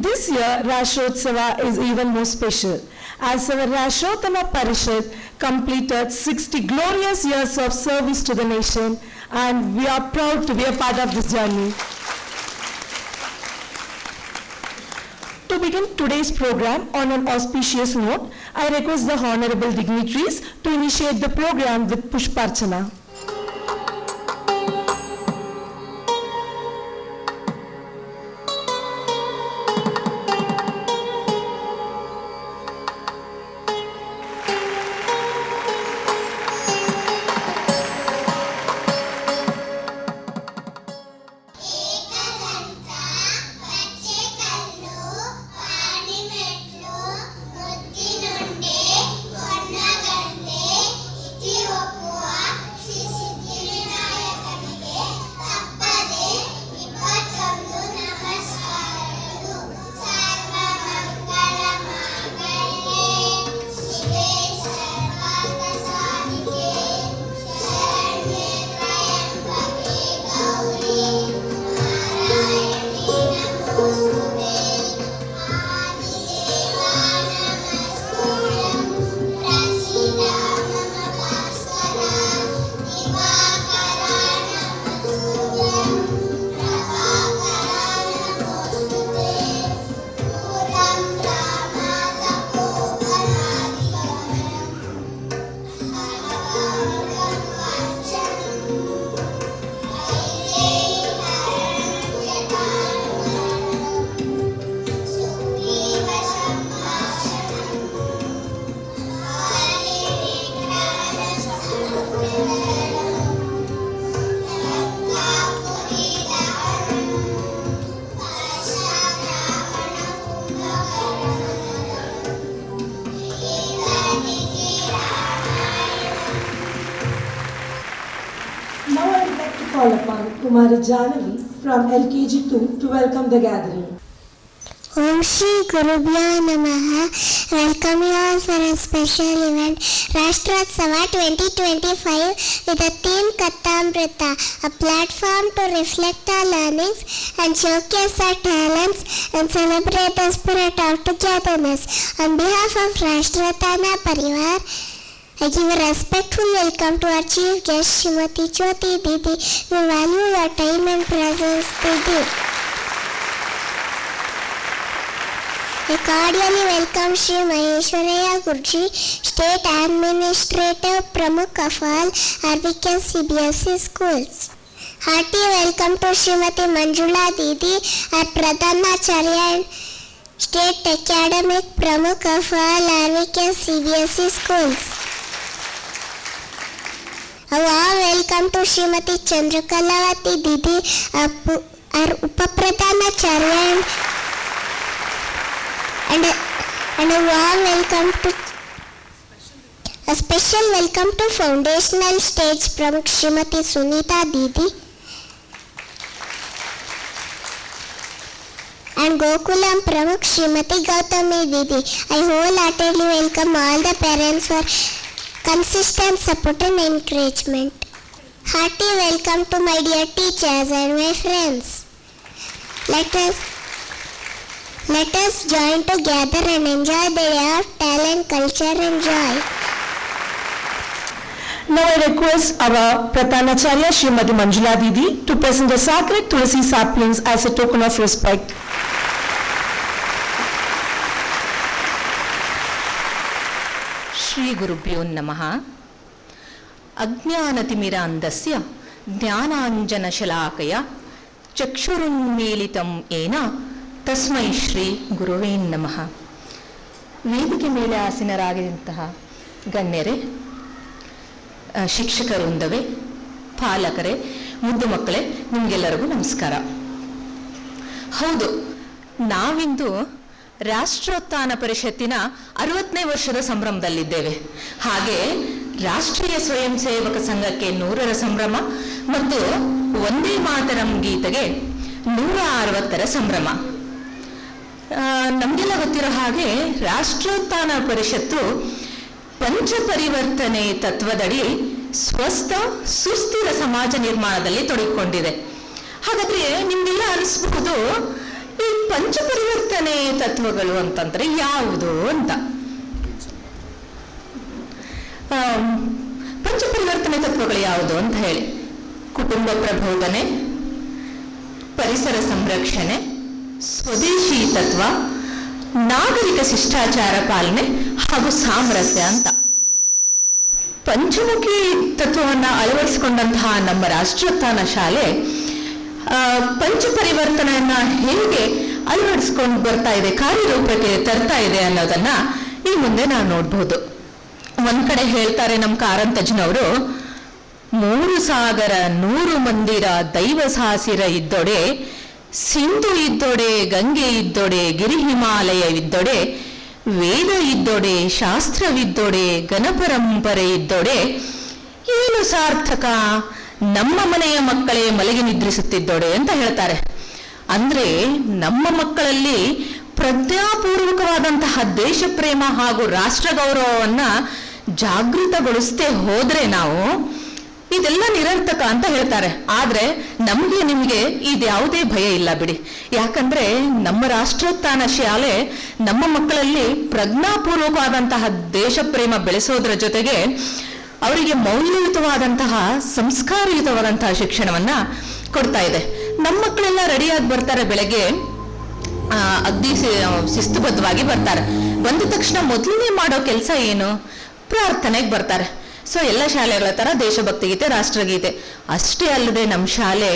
This year, Rashtrotsava is even more special, as our Rashtrotama Parishad completed 60 glorious years of service to the nation, and we are proud to be a part of this journey. To begin today's program on an auspicious note, I request the honorable dignitaries to initiate the program with Pushparchana. Call upon Kumari Janavi from LKG 2 to welcome the gathering. Om Shri Gurubhyo Namaha. Welcome you all for a special event, Rashtrotsava 2025, with the theme Kathamrita, a platform to reflect our learnings and showcase our talents and celebrate the spirit of togetherness. On behalf of Rashtrotana Parivar, I give a respectful welcome to our chief guest, Srimati Jyoti Didi. We value your time and presence, Didi. I cordially welcome Shri Maheshwaraya Gurji, State Administrative Pramukh of all RVK CBSE schools. Hearty welcome to Srimati Manjula Didi, our Pradhanacharya and State Academic Pramukh of all RVK CBSE schools. A warm welcome to Srimati Chandrakalavati Didi, our Upapradhanacharya, and a warm welcome to a special welcome to Foundational Stage Pramukh Srimati Sunita Didi and Gokulam Pramukh Srimati Gautami Didi. I wholeheartedly welcome all the parents for consistent support and encouragement. Hearty welcome to my dear teachers and my friends. Let us join together and enjoy the day of talent, culture and joy. Now I request our Pradhanacharya Srimati Manjula Didi to present the sacred Tulsi saplings as a token of respect. Shri ಗುರುಭ್ಯೋ ನಮಃ. ಅಜ್ಞಾನತಿಮಿರಾಂಧಸ್ಯ ಜ್ಞಾನಾಂಜನಶಲಾಕಯ ಚಕ್ಷುರುನ್ಮೀಲಿತಂ ಏನ ತಸ್ಮೈ ಶ್ರೀ ಗುರುವೇ ನಮಃ. ವೇದಿಕೆ ಮೇಲೆ ಆಸೀನರಾಗಿದ್ದಂತಹ ಗಣ್ಯರೇ, ಶಿಕ್ಷಕ ವೃಂದವೇ, ಪಾಲಕರೇ, ಮುದ್ದು ಮಕ್ಕಳೇ, ನಿಮಗೆಲ್ಲರಿಗೂ ನಮಸ್ಕಾರ. ಹೌದು, ನಾವಿಂದು ರಾಷ್ಟ್ರೋತ್ಥಾನ ಪರಿಷತ್ತಿನ 60ನೇ ವರ್ಷದ ಸಂಭ್ರಮದಲ್ಲಿದ್ದೇವೆ. ಹಾಗೆ ರಾಷ್ಟ್ರೀಯ ಸ್ವಯಂ ಸೇವಕ ಸಂಘಕ್ಕೆ 100ರ ಸಂಭ್ರಮ ಮತ್ತು ವಂದೇ ಮಾತರಂ ಗೀತೆಗೆ 160ರ ಸಂಭ್ರಮ. ನಮಗೆಲ್ಲ ಗೊತ್ತಿರೋ ಹಾಗೆ ರಾಷ್ಟ್ರೋತ್ಥಾನ ಪರಿಷತ್ತು ಪಂಚಪರಿವರ್ತನೆ ತತ್ವದಡಿ ಸ್ವಸ್ಥ ಸುಸ್ಥಿರ ಸಮಾಜ ನಿರ್ಮಾಣದಲ್ಲಿ ತೊಡಗಿಕೊಂಡಿದೆ. ಹಾಗಾದ್ರೆ ನಿಮ್ಗೆಲ್ಲ ಅನಿಸ್ಬಹುದು, ಈ ಪಂಚಪರಿವರ್ತನೆ ತತ್ವಗಳು ಅಂತಂದ್ರೆ ಯಾವುದು ಅಂತ. ಪಂಚಪರಿವರ್ತನೆ ತತ್ವಗಳು ಯಾವುದು ಅಂತ ಹೇಳಿ, ಕುಟುಂಬ ಪ್ರಬೋಧನೆ, ಪರಿಸರ ಸಂರಕ್ಷಣೆ, ಸ್ವದೇಶಿ ತತ್ವ, ನಾಗರಿಕ ಶಿಷ್ಟಾಚಾರ ಪಾಲನೆ ಹಾಗೂ ಸಾಮರಸ್ಯ ಅಂತ. ಪಂಚಮುಖಿ ತತ್ವವನ್ನು ಅಳವಡಿಸಿಕೊಂಡಂತಹ ನಮ್ಮ ರಾಷ್ಟ್ರೋತ್ಥಾನ ಶಾಲೆ ಪಂಚಪರಿವರ್ತನೆಯನ್ನ ಹೇಗೆ ಅಳವಡಿಸ್ಕೊಂಡು ಬರ್ತಾ ಇದೆ, ಕಾರ್ಯರೂಪಕ್ಕೆ ತರ್ತಾ ಇದೆ ಅನ್ನೋದನ್ನ ಈ ಮುಂದೆ ನಾವು ನೋಡ್ಬೋದು. ಒಂದ್ ಕಡೆ ಹೇಳ್ತಾರೆ ನಮ್ಮ ಕಾರಂತಜ್ನವರು, 3 ಸಾಗರ 100 ಮಂದಿರ ದೈವ ಸಾಸಿರ ಇದ್ದೊಡೆ, ಸಿಂಧು ಇದ್ದೊಡೆ ಗಂಗೆ ಇದ್ದೊಡೆ ಗಿರಿ ಹಿಮಾಲಯ ಇದ್ದೊಡೆ, ವೇದ ಇದ್ದೊಡೆ ಶಾಸ್ತ್ರವಿದ್ದೊಡೆ ಗಣಪರಂಪರೆ ಇದ್ದೊಡೆ, ಏನು ಸಾರ್ಥಕ ನಮ್ಮ ಮನೆಯ ಮಕ್ಕಳೇ ಮಲಗಿ ನಿದ್ರಿಸುತ್ತಿದ್ದೊಡೆ ಅಂತ ಹೇಳ್ತಾರೆ. ಅಂದ್ರೆ ನಮ್ಮ ಮಕ್ಕಳಲ್ಲಿ ಪ್ರಜ್ಞಾಪೂರ್ವಕವಾದಂತಹ ದೇಶ ಪ್ರೇಮ ಹಾಗೂ ರಾಷ್ಟ್ರ ಗೌರವವನ್ನ ಜಾಗೃತಗೊಳಿಸದೆ ಹೋದ್ರೆ ನಾವು ಇದೆಲ್ಲ ನಿರರ್ಥಕ ಅಂತ ಹೇಳ್ತಾರೆ. ಆದ್ರೆ ನಮ್ಗೆ ನಿಮ್ಗೆ ಇದ್ಯಾವುದೇ ಭಯ ಇಲ್ಲ ಬಿಡಿ. ಯಾಕಂದ್ರೆ ನಮ್ಮ ರಾಷ್ಟ್ರೋತ್ಥಾನ ಶಾಲೆ ನಮ್ಮ ಮಕ್ಕಳಲ್ಲಿ ಪ್ರಜ್ಞಾಪೂರ್ವಕವಾದಂತಹ ದೇಶ ಪ್ರೇಮ ಬೆಳೆಸೋದ್ರ ಜೊತೆಗೆ ಅವರಿಗೆ ಮೌಲ್ಯಯುತವಾದಂತಹ ಸಂಸ್ಕಾರಯುತವಾದಂತಹ ಶಿಕ್ಷಣವನ್ನ ಕೊಡ್ತಾ ಇದೆ. ನಮ್ಮ ಮಕ್ಕಳೆಲ್ಲ ರೆಡಿಯಾಗಿ ಬರ್ತಾರೆ, ಬೆಳಗ್ಗೆ ಅಗ್ದಿ ಶಿಸ್ತುಬದ್ಧವಾಗಿ ಬರ್ತಾರೆ. ಬಂದ ತಕ್ಷಣ ಮೊದಲನೇ ಮಾಡೋ ಕೆಲಸ ಏನು? ಪ್ರಾರ್ಥನೆಗೆ ಬರ್ತಾರೆ. ಸೊ ಎಲ್ಲ ಶಾಲೆಗಳ ತರ ದೇಶಭಕ್ತಿ ಗೀತೆ, ರಾಷ್ಟ್ರಗೀತೆ. ಅಷ್ಟೇ ಅಲ್ಲದೆ ನಮ್ಮ ಶಾಲೆ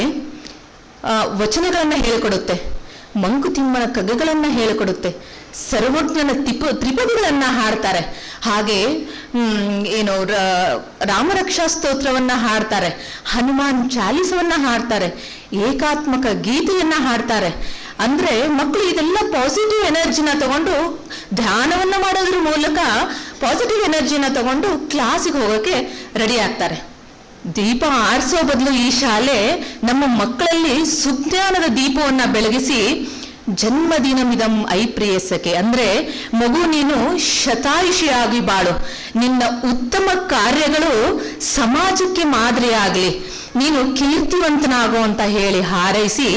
ವಚನಗಳನ್ನ ಹೇಳಿಕೊಡುತ್ತೆ, ಮಂಕುತಿಮ್ಮನ ಕಗ್ಗಗಳನ್ನ ಹೇಳಿಕೊಡುತ್ತೆ, ಸರ್ವಜ್ಞನ ತ್ರಿಪದಿಗಳನ್ನ ಹಾಡ್ತಾರೆ, ಹಾಗೆ ಏನು ರಾಮರಕ್ಷಾ ಸ್ತೋತ್ರವನ್ನ ಹಾಡ್ತಾರೆ, ಹನುಮಾನ್ ಚಾಲಿಸವನ್ನ ಹಾಡ್ತಾರೆ, ಏಕಾತ್ಮಕ ಗೀತೆಯನ್ನ ಹಾಡ್ತಾರೆ. ಅಂದ್ರೆ ಮಕ್ಕಳು ಇದೆಲ್ಲ ಪಾಸಿಟಿವ್ ಎನರ್ಜಿನ ತಗೊಂಡು ಧ್ಯಾನವನ್ನ ಮಾಡೋದ್ರ ಮೂಲಕ ಪಾಸಿಟಿವ್ ಎನರ್ಜಿನ ತಗೊಂಡು ಕ್ಲಾಸಿಗೆ ಹೋಗೋಕೆ ರೆಡಿ ಆಗ್ತಾರೆ. ದೀಪ ಆರಿಸೋ ಬದಲು ಈ ಶಾಲೆ ನಮ್ಮ ಮಕ್ಕಳಲ್ಲಿ ಸುಜ್ಞಾನದ ದೀಪವನ್ನ ಬೆಳಗಿಸಿ ಜನ್ಮದಿನಮಿದಂ ಐಪ್ರಿಯಸಕ್ಕೆ, ಅಂದ್ರೆ ಮಗು ನೀನು ಶತಾಯುಷಿಯಾಗಿ ಬಾಳು, ನಿನ್ನ ಉತ್ತಮ ಕಾರ್ಯಗಳು ಸಮಾಜಕ್ಕೆ ಮಾದರಿಯಾಗಲಿ, ನೀನು ಕೀರ್ತಿವಂತನಾಗು ಅಂತ ಹೇಳಿ ಹಾರೈಸಿ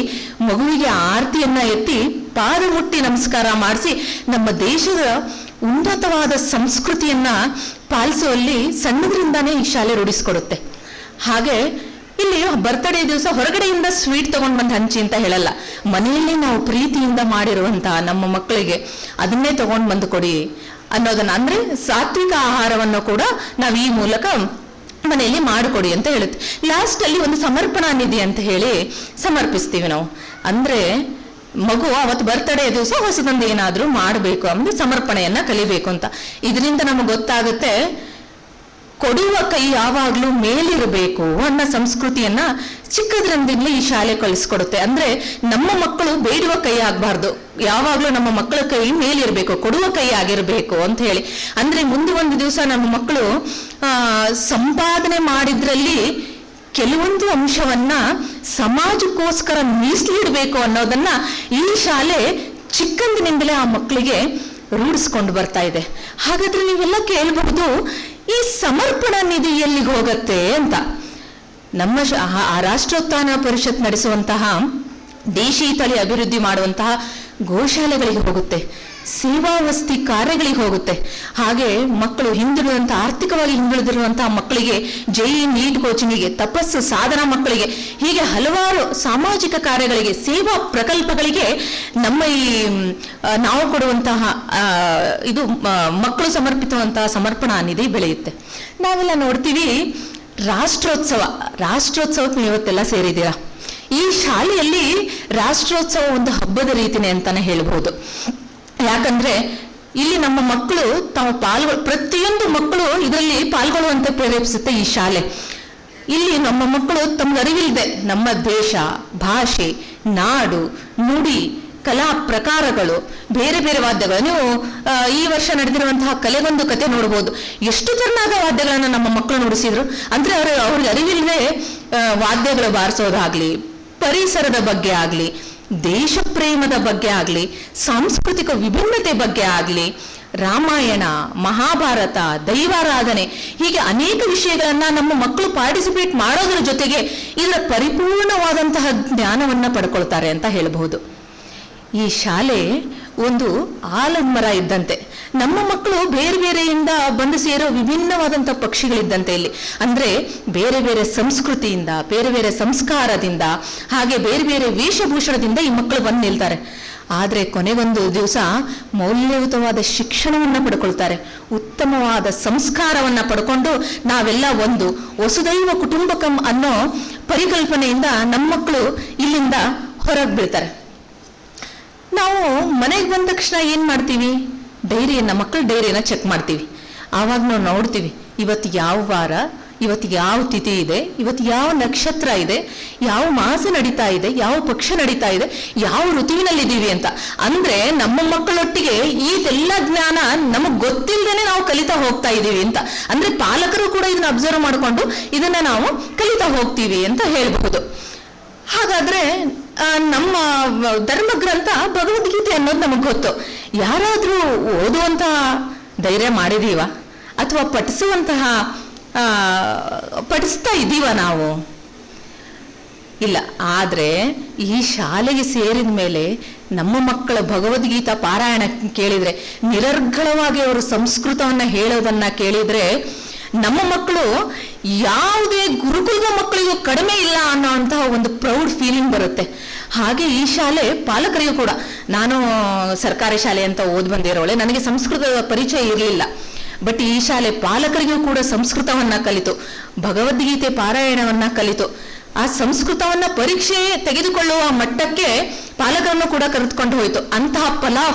ಮಗುವಿಗೆ ಆರತಿಯನ್ನ ಎತ್ತಿ ಪಾದ ಮುಟ್ಟಿ ನಮಸ್ಕಾರ ಮಾಡಿಸಿ ನಮ್ಮ ದೇಶದ ಉನ್ನತವಾದ ಸಂಸ್ಕೃತಿಯನ್ನ ಪಾಲಿಸುವಲ್ಲಿ ಸಣ್ಣದ್ರಿಂದಾನೇ ಈ ಶಾಲೆ ರೂಢಿಸ್ಕೊಡುತ್ತೆ. ಹಾಗೆ ಇಲ್ಲಿ ಬರ್ತ್ಡೇ ದಿವಸ ಹೊರಗಡೆಯಿಂದ ಸ್ವೀಟ್ ತಗೊಂಡ್ ಬಂದು ಹಂಚಿ ಅಂತ ಹೇಳಲ್ಲ, ಮನೆಯಲ್ಲಿ ನಾವು ಪ್ರೀತಿಯಿಂದ ಮಾಡಿರುವಂತಹ ನಮ್ಮ ಮಕ್ಕಳಿಗೆ ಅದನ್ನೇ ತಗೊಂಡ್ ಬಂದು ಕೊಡಿ ಅನ್ನೋದನ್ನ, ಅಂದ್ರೆ ಸಾತ್ವಿಕ ಆಹಾರವನ್ನು ಕೂಡ ನಾವು ಈ ಮೂಲಕ ಮನೆಯಲ್ಲಿ ಮಾಡಿಕೊಡಿ ಅಂತ ಹೇಳುತ್ತೆ. ಲಾಸ್ಟ್ ಅಲ್ಲಿ ಒಂದು ಸಮರ್ಪಣಾ ನಿಧಿ ಅಂತ ಹೇಳಿ ಸಮರ್ಪಿಸ್ತೀವಿ ನಾವು. ಅಂದ್ರೆ ಮಗು ಅವತ್ತು ಬರ್ತಡೇ ದಿವಸ ಹೊಸದೊಂದು ಏನಾದ್ರೂ ಮಾಡಬೇಕು ಅಂದ್ರೆ ಸಮರ್ಪಣೆಯನ್ನ ಕಲಿಬೇಕು ಅಂತ. ಇದರಿಂದ ನಮಗೆ ಗೊತ್ತಾಗುತ್ತೆ ಕೊಡುವ ಕೈ ಯಾವಾಗ್ಲೂ ಮೇಲಿರಬೇಕು ಅನ್ನೋ ಸಂಸ್ಕೃತಿಯನ್ನ ಚಿಕ್ಕದ್ರಿಂದಲೇ ಈ ಶಾಲೆ ಕಲಿಸ್ಕೊಡುತ್ತೆ. ಅಂದ್ರೆ ನಮ್ಮ ಮಕ್ಕಳು ಬೇಡುವ ಕೈ ಆಗ್ಬಾರ್ದು, ಯಾವಾಗ್ಲೂ ನಮ್ಮ ಮಕ್ಕಳ ಕೈ ಮೇಲಿರ್ಬೇಕು, ಕೊಡುವ ಕೈ ಆಗಿರ್ಬೇಕು ಅಂತ ಹೇಳಿ. ಅಂದ್ರೆ ಮುಂದೆ ಒಂದು ದಿವಸ ನಮ್ಮ ಮಕ್ಕಳು ಸಂಪಾದನೆ ಮಾಡಿದ್ರಲ್ಲಿ ಕೆಲವೊಂದು ಅಂಶವನ್ನ ಸಮಾಜಕ್ಕೋಸ್ಕರ ಮೀಸಲಿಡ್ಬೇಕು ಅನ್ನೋದನ್ನ ಈ ಶಾಲೆ ಚಿಕ್ಕಂದಿನಿಂದಲೇ ಆ ಮಕ್ಕಳಿಗೆ ರೂಢಿಸ್ಕೊಂಡು ಬರ್ತಾ ಇದೆ. ಹಾಗಾದ್ರೆ ನೀವೆಲ್ಲ ಕೇಳಬಹುದು, ಈ ಸಮರ್ಪಣಾ ನಿಧಿ ಎಲ್ಲಿಗೆ ಹೋಗತ್ತೆ ಅಂತ. ನಮ್ಮ ರಾಷ್ಟ್ರೋತ್ಥಾನ ಪರಿಷತ್ ನಡೆಸುವಂತಹ ದೇಶಿ ತಳಿ ಅಭಿವೃದ್ಧಿ ಮಾಡುವಂತಹ ಗೋಶಾಲೆಗಳಿಗೆ ಹೋಗುತ್ತೆ, ಸೇವಾವಸ್ತಿ ಕಾರ್ಯಗಳಿಗೆ ಹೋಗುತ್ತೆ. ಹಾಗೆ ಮಕ್ಕಳು ಹಿಂದುಳಿದಂತಹ ಆರ್ಥಿಕವಾಗಿ ಹಿಂದುಳಿದಿರುವಂತಹ ಮಕ್ಕಳಿಗೆ JEE ನೀಟ್ ಕೋಚಿಂಗಿಗೆ, ತಪಸ್ಸು ಸಾಧನಾ ಮಕ್ಕಳಿಗೆ, ಹೀಗೆ ಹಲವಾರು ಸಾಮಾಜಿಕ ಕಾರ್ಯಗಳಿಗೆ, ಸೇವಾ ಪ್ರಕಲ್ಪಗಳಿಗೆ ನಮ್ಮ ಈ ನಾವು ಕೊಡುವಂತಹ ಇದು ಮಕ್ಕಳು ಸಮರ್ಪಿಸುವಂತಹ ಸಮರ್ಪಣಾ ನಿಧಿ ಬೆಳೆಯುತ್ತೆ. ನಾವೆಲ್ಲ ನೋಡ್ತೀವಿ ರಾಷ್ಟ್ರೋತ್ಸವಕ್ಕೆ ಇವತ್ತೆಲ್ಲ ಸೇರಿದ್ದೀರಾ. ಈ ಶಾಲೆಯಲ್ಲಿ ರಾಷ್ಟ್ರೋತ್ಸವ ಒಂದು ಹಬ್ಬದ ರೀತಿನೇ ಅಂತಾನೆ ಹೇಳ್ಬಹುದು. ಯಾಕಂದ್ರೆ ಇಲ್ಲಿ ನಮ್ಮ ಮಕ್ಕಳು ತಾವು ಪ್ರತಿಯೊಂದು ಮಕ್ಕಳು ಇದರಲ್ಲಿ ಪಾಲ್ಗೊಳ್ಳುವಂತೆ ಪ್ರೇರೇಪಿಸುತ್ತೆ ಈ ಶಾಲೆ. ಇಲ್ಲಿ ನಮ್ಮ ಮಕ್ಕಳು ತಮ್ಗೆ ಅರಿವಿಲ್ಲದೆ ನಮ್ಮ ದೇಶ, ಭಾಷೆ, ನಾಡು, ನುಡಿ, ಕಲಾ ಪ್ರಕಾರಗಳು, ಬೇರೆ ಬೇರೆ ವಾದ್ಯಗಳು, ನೀವು ಈ ವರ್ಷ ನಡೆದಿರುವಂತಹ ಕಲೆಗೊಂದು ಕತೆ ನೋಡ್ಬೋದು. ಎಷ್ಟು ತರನಾದ ವಾದ್ಯಗಳನ್ನ ನಮ್ಮ ಮಕ್ಕಳು ನುಡಿಸಿದ್ರು. ಅಂದ್ರೆ ಅವ್ರಿಗೆ ಅರಿವಿಲ್ಲದೆ ವಾದ್ಯಗಳು ಬಾರಿಸೋದಾಗ್ಲಿ, ಪರಿಸರದ ಬಗ್ಗೆ ಆಗ್ಲಿ, ದೇಶ ಪ್ರೇಮದ ಬಗ್ಗೆ ಆಗ್ಲಿ, ಸಾಂಸ್ಕೃತಿಕ ವಿಭಿನ್ನತೆ ಬಗ್ಗೆ ಆಗ್ಲಿ, ರಾಮಾಯಣ, ಮಹಾಭಾರತ, ದೈವಾರಾಧನೆ, ಹೀಗೆ ಅನೇಕ ವಿಷಯಗಳನ್ನ ನಮ್ಮ ಮಕ್ಕಳು ಪಾರ್ಟಿಸಿಪೇಟ್ ಮಾಡೋದ್ರ ಜೊತೆಗೆ ಇದರ ಪರಿಪೂರ್ಣವಾದಂತಹ ಜ್ಞಾನವನ್ನ ಪಡ್ಕೊಳ್ತಾರೆ ಅಂತ ಹೇಳಬಹುದು. ಈ ಶಾಲೆ ಒಂದು ಆಲದ ಮರ ಇದ್ದಂತೆ. ನಮ್ಮ ಮಕ್ಕಳು ಬೇರೆ ಬೇರೆಯಿಂದ ಬಂದು ಸೇರೋ ವಿಭಿನ್ನವಾದಂಥ ಪಕ್ಷಿಗಳಿದ್ದಂತೆ ಇಲ್ಲಿ. ಅಂದರೆ ಬೇರೆ ಬೇರೆ ಸಂಸ್ಕೃತಿಯಿಂದ, ಬೇರೆ ಬೇರೆ ಸಂಸ್ಕಾರದಿಂದ, ಹಾಗೆ ಬೇರೆ ಬೇರೆ ವೇಷಭೂಷಣದಿಂದ ಈ ಮಕ್ಕಳು ಬಂದು ನಿಲ್ತಾರೆ. ಆದರೆ ಕೊನೆಗೊಂದು ದಿವಸ ಮೌಲ್ಯಯುತವಾದ ಶಿಕ್ಷಣವನ್ನು ಪಡ್ಕೊಳ್ತಾರೆ, ಉತ್ತಮವಾದ ಸಂಸ್ಕಾರವನ್ನು ಪಡ್ಕೊಂಡು ನಾವೆಲ್ಲ ಒಂದು ವಸುದೈವ ಕುಟುಂಬಕಂ ಅನ್ನೋ ಪರಿಕಲ್ಪನೆಯಿಂದ ನಮ್ಮ ಮಕ್ಕಳು ಇಲ್ಲಿಂದ ಹೊರಗೆ ಬೀಳ್ತಾರೆ. ನಾವು ಮನೆಗೆ ಬಂದ ತಕ್ಷಣ ಏನು ಮಾಡ್ತೀವಿ? ಡೈರಿಯನ್ನು, ಮಕ್ಕಳ ಡೈರಿಯನ್ನು ಚೆಕ್ ಮಾಡ್ತೀವಿ. ಆವಾಗ ನಾವು ನೋಡ್ತೀವಿ ಇವತ್ತು ಯಾವ ವಾರ, ಇವತ್ತು ಯಾವ ತಿಥಿ ಇದೆ, ಇವತ್ತು ಯಾವ ನಕ್ಷತ್ರ ಇದೆ, ಯಾವ ಮಾಸ ನಡೀತಾ ಇದೆ, ಯಾವ ಪಕ್ಷ ನಡೀತಾ ಇದೆ, ಯಾವ ಋತುವಿನಲ್ಲಿದ್ದೀವಿ ಅಂತ. ಅಂದ್ರೆ ನಮ್ಮ ಮಕ್ಕಳೊಟ್ಟಿಗೆ ಇದೆಲ್ಲ ಜ್ಞಾನ ನಮಗೆ ಗೊತ್ತಿಲ್ಲದೇನೆ ನಾವು ಕಲಿತಾ ಹೋಗ್ತಾ ಇದ್ದೀವಿ ಅಂತ. ಅಂದ್ರೆ ಪಾಲಕರು ಕೂಡ ಇದನ್ನ ಅಬ್ಸರ್ವ್ ಮಾಡಿಕೊಂಡು ಇದನ್ನ ನಾವು ಕಲಿತಾ ಹೋಗ್ತೀವಿ ಅಂತ ಹೇಳಬಹುದು. ಹಾಗಾದ್ರೆ ನಮ್ಮ ಧರ್ಮಗ್ರಂಥ ಭಗವದ್ಗೀತೆ ಅನ್ನೋದು ನಮಗೆ ಗೊತ್ತು. ಯಾರಾದ್ರೂ ಓದುವಂತಹ ಧೈರ್ಯ ಮಾಡಿದೀವ ಅಥವಾ ಪಠಿಸ್ತಾ ಇದ್ದೀವ ನಾವು? ಇಲ್ಲ. ಆದ್ರೆ ಈ ಶಾಲೆಗೆ ಸೇರಿದ ಮೇಲೆ ನಮ್ಮ ಮಕ್ಕಳ ಭಗವದ್ಗೀತಾ ಪಾರಾಯಣ ಕೇಳಿದ್ರೆ, ನಿರರ್ಗಳವಾಗಿ ಅವರು ಸಂಸ್ಕೃತವನ್ನ ಹೇಳೋದನ್ನ ಕೇಳಿದ್ರೆ, ನಮ್ಮ ಮಕ್ಕಳು ಯಾವುದೇ ಗುರುಕುಲದ ಮಕ್ಕಳಿಗೂ ಕಡಿಮೆ ಇಲ್ಲ ಅನ್ನೋಂತಹ ಒಂದು ಪ್ರೌಡ್ ಫೀಲಿಂಗ್ ಬರುತ್ತೆ. ಹಾಗೆ ಈ ಶಾಲೆ ಪಾಲಕರಿಗೂ ಕೂಡ, ನಾನು ಸರ್ಕಾರಿ ಶಾಲೆ ಅಂತ ಓದ್ ಬಂದಿರೋಳೆ, ನನಗೆ ಸಂಸ್ಕೃತದ ಪರಿಚಯ ಇರಲಿಲ್ಲ. ಬಟ್ ಈ ಶಾಲೆ ಪಾಲಕರಿಗೂ ಕೂಡ ಸಂಸ್ಕೃತವನ್ನ ಕಲಿತು, ಭಗವದ್ಗೀತೆ ಪಾರಾಯಣವನ್ನ ಕಲಿತು, ಆ ಸಂಸ್ಕೃತವನ್ನ ಪರೀಕ್ಷೆ ತೆಗೆದುಕೊಳ್ಳುವ ಮಟ್ಟಕ್ಕೆ ಪಾಲಕರನ್ನು ಕೂಡ ಕರೆದುಕೊಂಡು ಹೋಯಿತು. ಅಂತಹ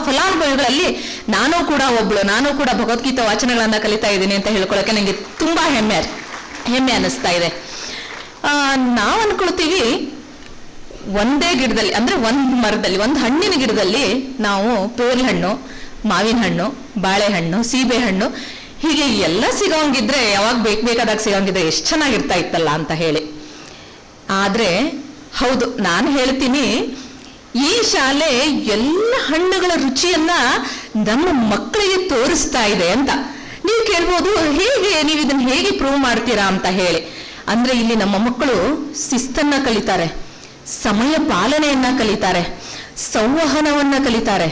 ಫಲಾನುಭವಿಗಳಲ್ಲಿ ನಾನು ಕೂಡ ಒಬ್ಳು. ನಾನು ಕೂಡ ಭಗವದ್ಗೀತಾ ವಾಚನಗಳನ್ನ ಕಲಿತಾ ಇದ್ದೀನಿ ಅಂತ ಹೇಳ್ಕೊಳ್ಳೋಕೆ ನನಗೆ ತುಂಬಾ ಹೆಮ್ಮೆ ಅನ್ನಿಸ್ತಾ ಇದೆ. ನಾವು ಅನ್ಕೊಳ್ತೀವಿ ಒಂದೇ ಗಿಡದಲ್ಲಿ, ಅಂದ್ರೆ ಒಂದು ಮರದಲ್ಲಿ, ಒಂದು ಹಣ್ಣಿನ ಗಿಡದಲ್ಲಿ ನಾವು ಪೇರ್ಲ ಹಣ್ಣು, ಮಾವಿನ ಹಣ್ಣು, ಬಾಳೆಹಣ್ಣು, ಸೀಬೆ ಹಣ್ಣು ಹೀಗೆ ಎಲ್ಲ ಸಿಗೋಂಗಿದ್ರೆ, ಯಾವಾಗ ಬೇಕಾದಾಗ ಸಿಗೋಂಗಿದ್ರೆ ಎಷ್ಟು ಚೆನ್ನಾಗಿರ್ತಾ ಇತ್ತಲ್ಲ ಅಂತ ಹೇಳಿ. ಆದ್ರೆ ಹೌದು, ನಾನು ಹೇಳ್ತೀನಿ, ಈ ಶಾಲೆ ಎಲ್ಲ ಹಣ್ಣುಗಳ ರುಚಿಯನ್ನ ನಮ್ಮ ಮಕ್ಕಳಿಗೆ ತೋರಿಸ್ತಾ ಇದೆ ಅಂತ. ನೀವು ಕೇಳ್ಬೋದು, ನೀವು ಇದನ್ನ ಹೇಗೆ ಪ್ರೂವ್ ಮಾಡ್ತೀರಾ ಅಂತ ಹೇಳಿ. ಅಂದ್ರೆ ಇಲ್ಲಿ ನಮ್ಮ ಮಕ್ಕಳು ಶಿಸ್ತನ್ನ ಕಲಿತಾರೆ, ಸಮಯ ಪಾಲನೆಯನ್ನ ಕಲಿತಾರೆ, ಸಂವಹನವನ್ನ ಕಲಿತಾರೆ,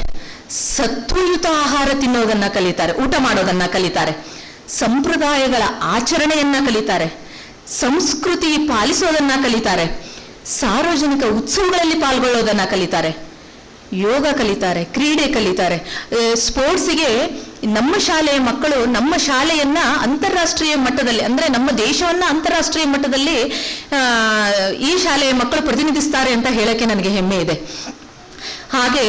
ಸತ್ವಯುತ ಆಹಾರ ತಿನ್ನೋದನ್ನ ಕಲಿತಾರೆ, ಊಟ ಮಾಡೋದನ್ನ ಕಲಿತಾರೆ, ಸಂಪ್ರದಾಯಗಳ ಆಚರಣೆಯನ್ನ ಕಲಿತಾರೆ, ಸಂಸ್ಕೃತಿ ಪಾಲಿಸೋದನ್ನ ಕಲಿತಾರೆ, ಸಾರ್ವಜನಿಕ ಉತ್ಸವಗಳಲ್ಲಿ ಪಾಲ್ಗೊಳ್ಳೋದನ್ನ ಕಲಿತಾರೆ, ಯೋಗ ಕಲಿತಾರೆ, ಕ್ರೀಡೆ ಕಲಿತಾರೆ. ಸ್ಪೋರ್ಟ್ಸಿಗೆ ನಮ್ಮ ಶಾಲೆಯ ಮಕ್ಕಳು ನಮ್ಮ ಶಾಲೆಯನ್ನ ಅಂತಾರಾಷ್ಟ್ರೀಯ ಮಟ್ಟದಲ್ಲಿ, ಅಂದ್ರೆ ನಮ್ಮ ದೇಶವನ್ನ ಅಂತಾರಾಷ್ಟ್ರೀಯ ಮಟ್ಟದಲ್ಲಿ ಈ ಶಾಲೆಯ ಮಕ್ಕಳು ಪ್ರತಿನಿಧಿಸ್ತಾರೆ ಅಂತ ಹೇಳಕ್ಕೆ ನನಗೆ ಹೆಮ್ಮೆ ಇದೆ. ಹಾಗೆ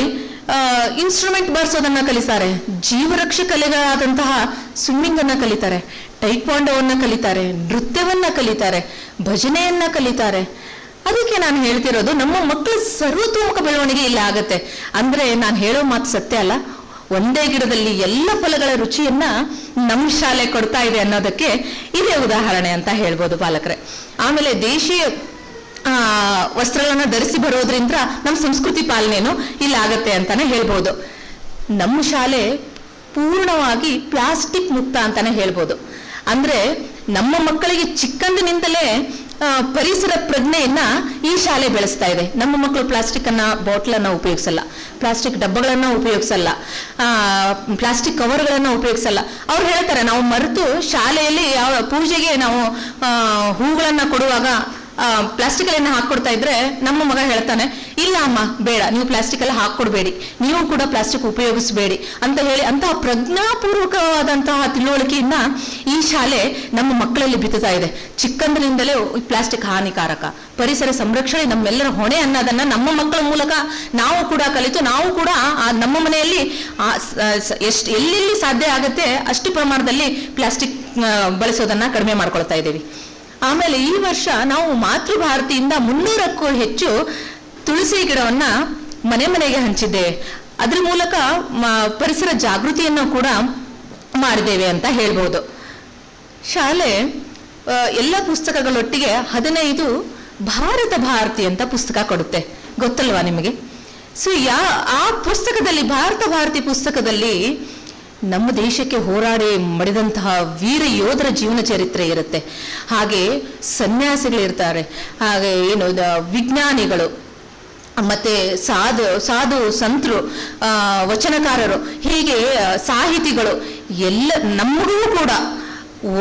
ಇನ್ಸ್ಟ್ರೂಮೆಂಟ್ ಬಾರಿಸೋದನ್ನ ಕಲಿತಾರೆ, ಜೀವರಕ್ಷೆ ಕಲೆಗಳಾದಂತಹ ಸ್ವಿಮ್ಮಿಂಗ್ ಅನ್ನ ಕಲಿತಾರೆ, ಟೈಕ್ವಾಂಡೋವನ್ನ ಕಲಿತಾರೆ, ನೃತ್ಯವನ್ನ ಕಲಿತಾರೆ, ಭಜನೆಯನ್ನ ಕಲಿತಾರೆ. ಅದಕ್ಕೆ ನಾನು ಹೇಳ್ತಿರೋದು, ನಮ್ಮ ಮಕ್ಕಳ ಸರ್ವತೋಮುಖ ಬೆಳವಣಿಗೆ ಇಲ್ಲಿ ಆಗತ್ತೆ. ಅಂದ್ರೆ ನಾನು ಹೇಳೋ ಮಾತು ಸತ್ಯ ಅಲ್ಲ, ಒಂದೇ ಗಿಡದಲ್ಲಿ ಎಲ್ಲ ಫಲಗಳ ರುಚಿಯನ್ನ ನಮ್ಮ ಶಾಲೆ ಕೊಡ್ತಾ ಇದೆ ಅನ್ನೋದಕ್ಕೆ ಇದೇ ಉದಾಹರಣೆ ಅಂತ ಹೇಳ್ಬೋದು ಪಾಲಕರೇ. ಆಮೇಲೆ ದೇಶೀಯ ವಸ್ತ್ರಗಳನ್ನ ಧರಿಸಿ ಬರೋದ್ರಿಂದ ನಮ್ಮ ಸಂಸ್ಕೃತಿ ಪಾಲನೆನೂ ಇಲ್ಲಿ ಆಗತ್ತೆ ಅಂತಾನೆ ಹೇಳ್ಬೋದು. ನಮ್ಮ ಶಾಲೆ ಪೂರ್ಣವಾಗಿ ಪ್ಲಾಸ್ಟಿಕ್ ಮುಕ್ತ ಅಂತಾನೆ ಹೇಳ್ಬೋದು. ಅಂದ್ರೆ ನಮ್ಮ ಮಕ್ಕಳಿಗೆ ಚಿಕ್ಕಂದಿನಿಂದಲೇ ಪರಿಸರ ಪ್ರಜ್ಞೆಯನ್ನ ಈ ಶಾಲೆ ಬೆಳೆಸ್ತಾ ಇದೆ. ನಮ್ಮ ಮಕ್ಕಳು ಪ್ಲಾಸ್ಟಿಕ್ ಬಾಟ್ಲನ್ನ ಉಪಯೋಗಿಸಲ್ಲ, ಪ್ಲಾಸ್ಟಿಕ್ ಡಬ್ಬಗಳನ್ನ ಉಪಯೋಗಿಸಲ್ಲ, ಪ್ಲಾಸ್ಟಿಕ್ ಕವರ್ಗಳನ್ನ ಉಪಯೋಗಿಸಲ್ಲ. ಅವ್ರು ಹೇಳ್ತಾರೆ, ನಾವು ಮರೆತು ಶಾಲೆಯಲ್ಲಿ ಯಾವ ಪೂಜೆಗೆ ನಾವು ಹೂಗಳನ್ನ ಕೊಡುವಾಗ ಪ್ಲಾಸ್ಟಿಕ್ ಎಲ್ಲ ಹಾಕೊಡ್ತಾ ಇದ್ರೆ ನಮ್ಮ ಮಗ ಹೇಳ್ತಾನೆ, ಇಲ್ಲ ಅಮ್ಮ ಬೇಡ, ನೀವು ಪ್ಲಾಸ್ಟಿಕ್ ಎಲ್ಲ ಹಾಕೊಡ್ಬೇಡಿ, ನೀವು ಕೂಡ ಪ್ಲಾಸ್ಟಿಕ್ ಉಪಯೋಗಿಸಬೇಡಿ ಅಂತ ಹೇಳಿ, ಅಂತಹ ಪ್ರಜ್ಞಾಪೂರ್ವಕವಾದಂತಹ ತಿಳುವಳಿಕೆಯನ್ನ ಈ ಶಾಲೆ ನಮ್ಮ ಮಕ್ಕಳಲ್ಲಿ ಬಿತ್ತುತ್ತಾ ಇದೆ. ಚಿಕ್ಕಂದಿನಿಂದಲೇ ಪ್ಲಾಸ್ಟಿಕ್ ಹಾನಿಕಾರಕ, ಪರಿಸರ ಸಂರಕ್ಷಣೆ ನಮ್ಮೆಲ್ಲರ ಹೊಣೆ ಅನ್ನೋದನ್ನ ನಮ್ಮ ಮಕ್ಕಳ ಮೂಲಕ ನಾವು ಕೂಡ ಕಲಿತು, ನಾವು ಕೂಡ ನಮ್ಮ ಮನೆಯಲ್ಲಿ ಎಲ್ಲೆಲ್ಲಿ ಸಾಧ್ಯ ಆಗತ್ತೆ ಅಷ್ಟು ಪ್ರಮಾಣದಲ್ಲಿ ಪ್ಲಾಸ್ಟಿಕ್ ಬಳಸೋದನ್ನ ಕಡಿಮೆ ಮಾಡ್ಕೊಳ್ತಾ ಇದ್ದೀವಿ. ಆಮೇಲೆ ಈ ವರ್ಷ ನಾವು ಮಾತೃಭಾರತಿಯಿಂದ 300ಕ್ಕೂ ಹೆಚ್ಚು ತುಳಸಿ ಗಿಡವನ್ನ ಮನೆ ಮನೆಗೆ ಹಂಚಿದ್ದೇವೆ. ಅದ್ರ ಮೂಲಕ ಪರಿಸರ ಜಾಗೃತಿಯನ್ನು ಕೂಡ ಮಾಡಿದ್ದೇವೆ ಅಂತ ಹೇಳ್ಬೋದು. ಶಾಲೆ ಎಲ್ಲ ಪುಸ್ತಕಗಳೊಟ್ಟಿಗೆ 15 ಭಾರತ ಭಾರತಿ ಅಂತ ಪುಸ್ತಕ ಕೊಡುತ್ತೆ, ಗೊತ್ತಲ್ವಾ ನಿಮಗೆ? ಸೊ ಆ ಪುಸ್ತಕದಲ್ಲಿ, ಭಾರತ ಭಾರತಿ ಪುಸ್ತಕದಲ್ಲಿ ನಮ್ಮ ದೇಶಕ್ಕೆ ಹೋರಾಡಿ ಮಡಿದಂತಹ ವೀರ ಯೋಧರ ಜೀವನ ಚರಿತ್ರೆ ಇರುತ್ತೆ. ಹಾಗೆ ಸನ್ಯಾಸಿಗಳಿರ್ತಾರೆ, ಹಾಗೆ ವಿಜ್ಞಾನಿಗಳು, ಮತ್ತೆ ಸಾಧು ಸಂತರು, ವಚನಕಾರರು, ಹೀಗೆ ಸಾಹಿತಿಗಳು ಎಲ್ಲ ನಮಗೂ ಕೂಡ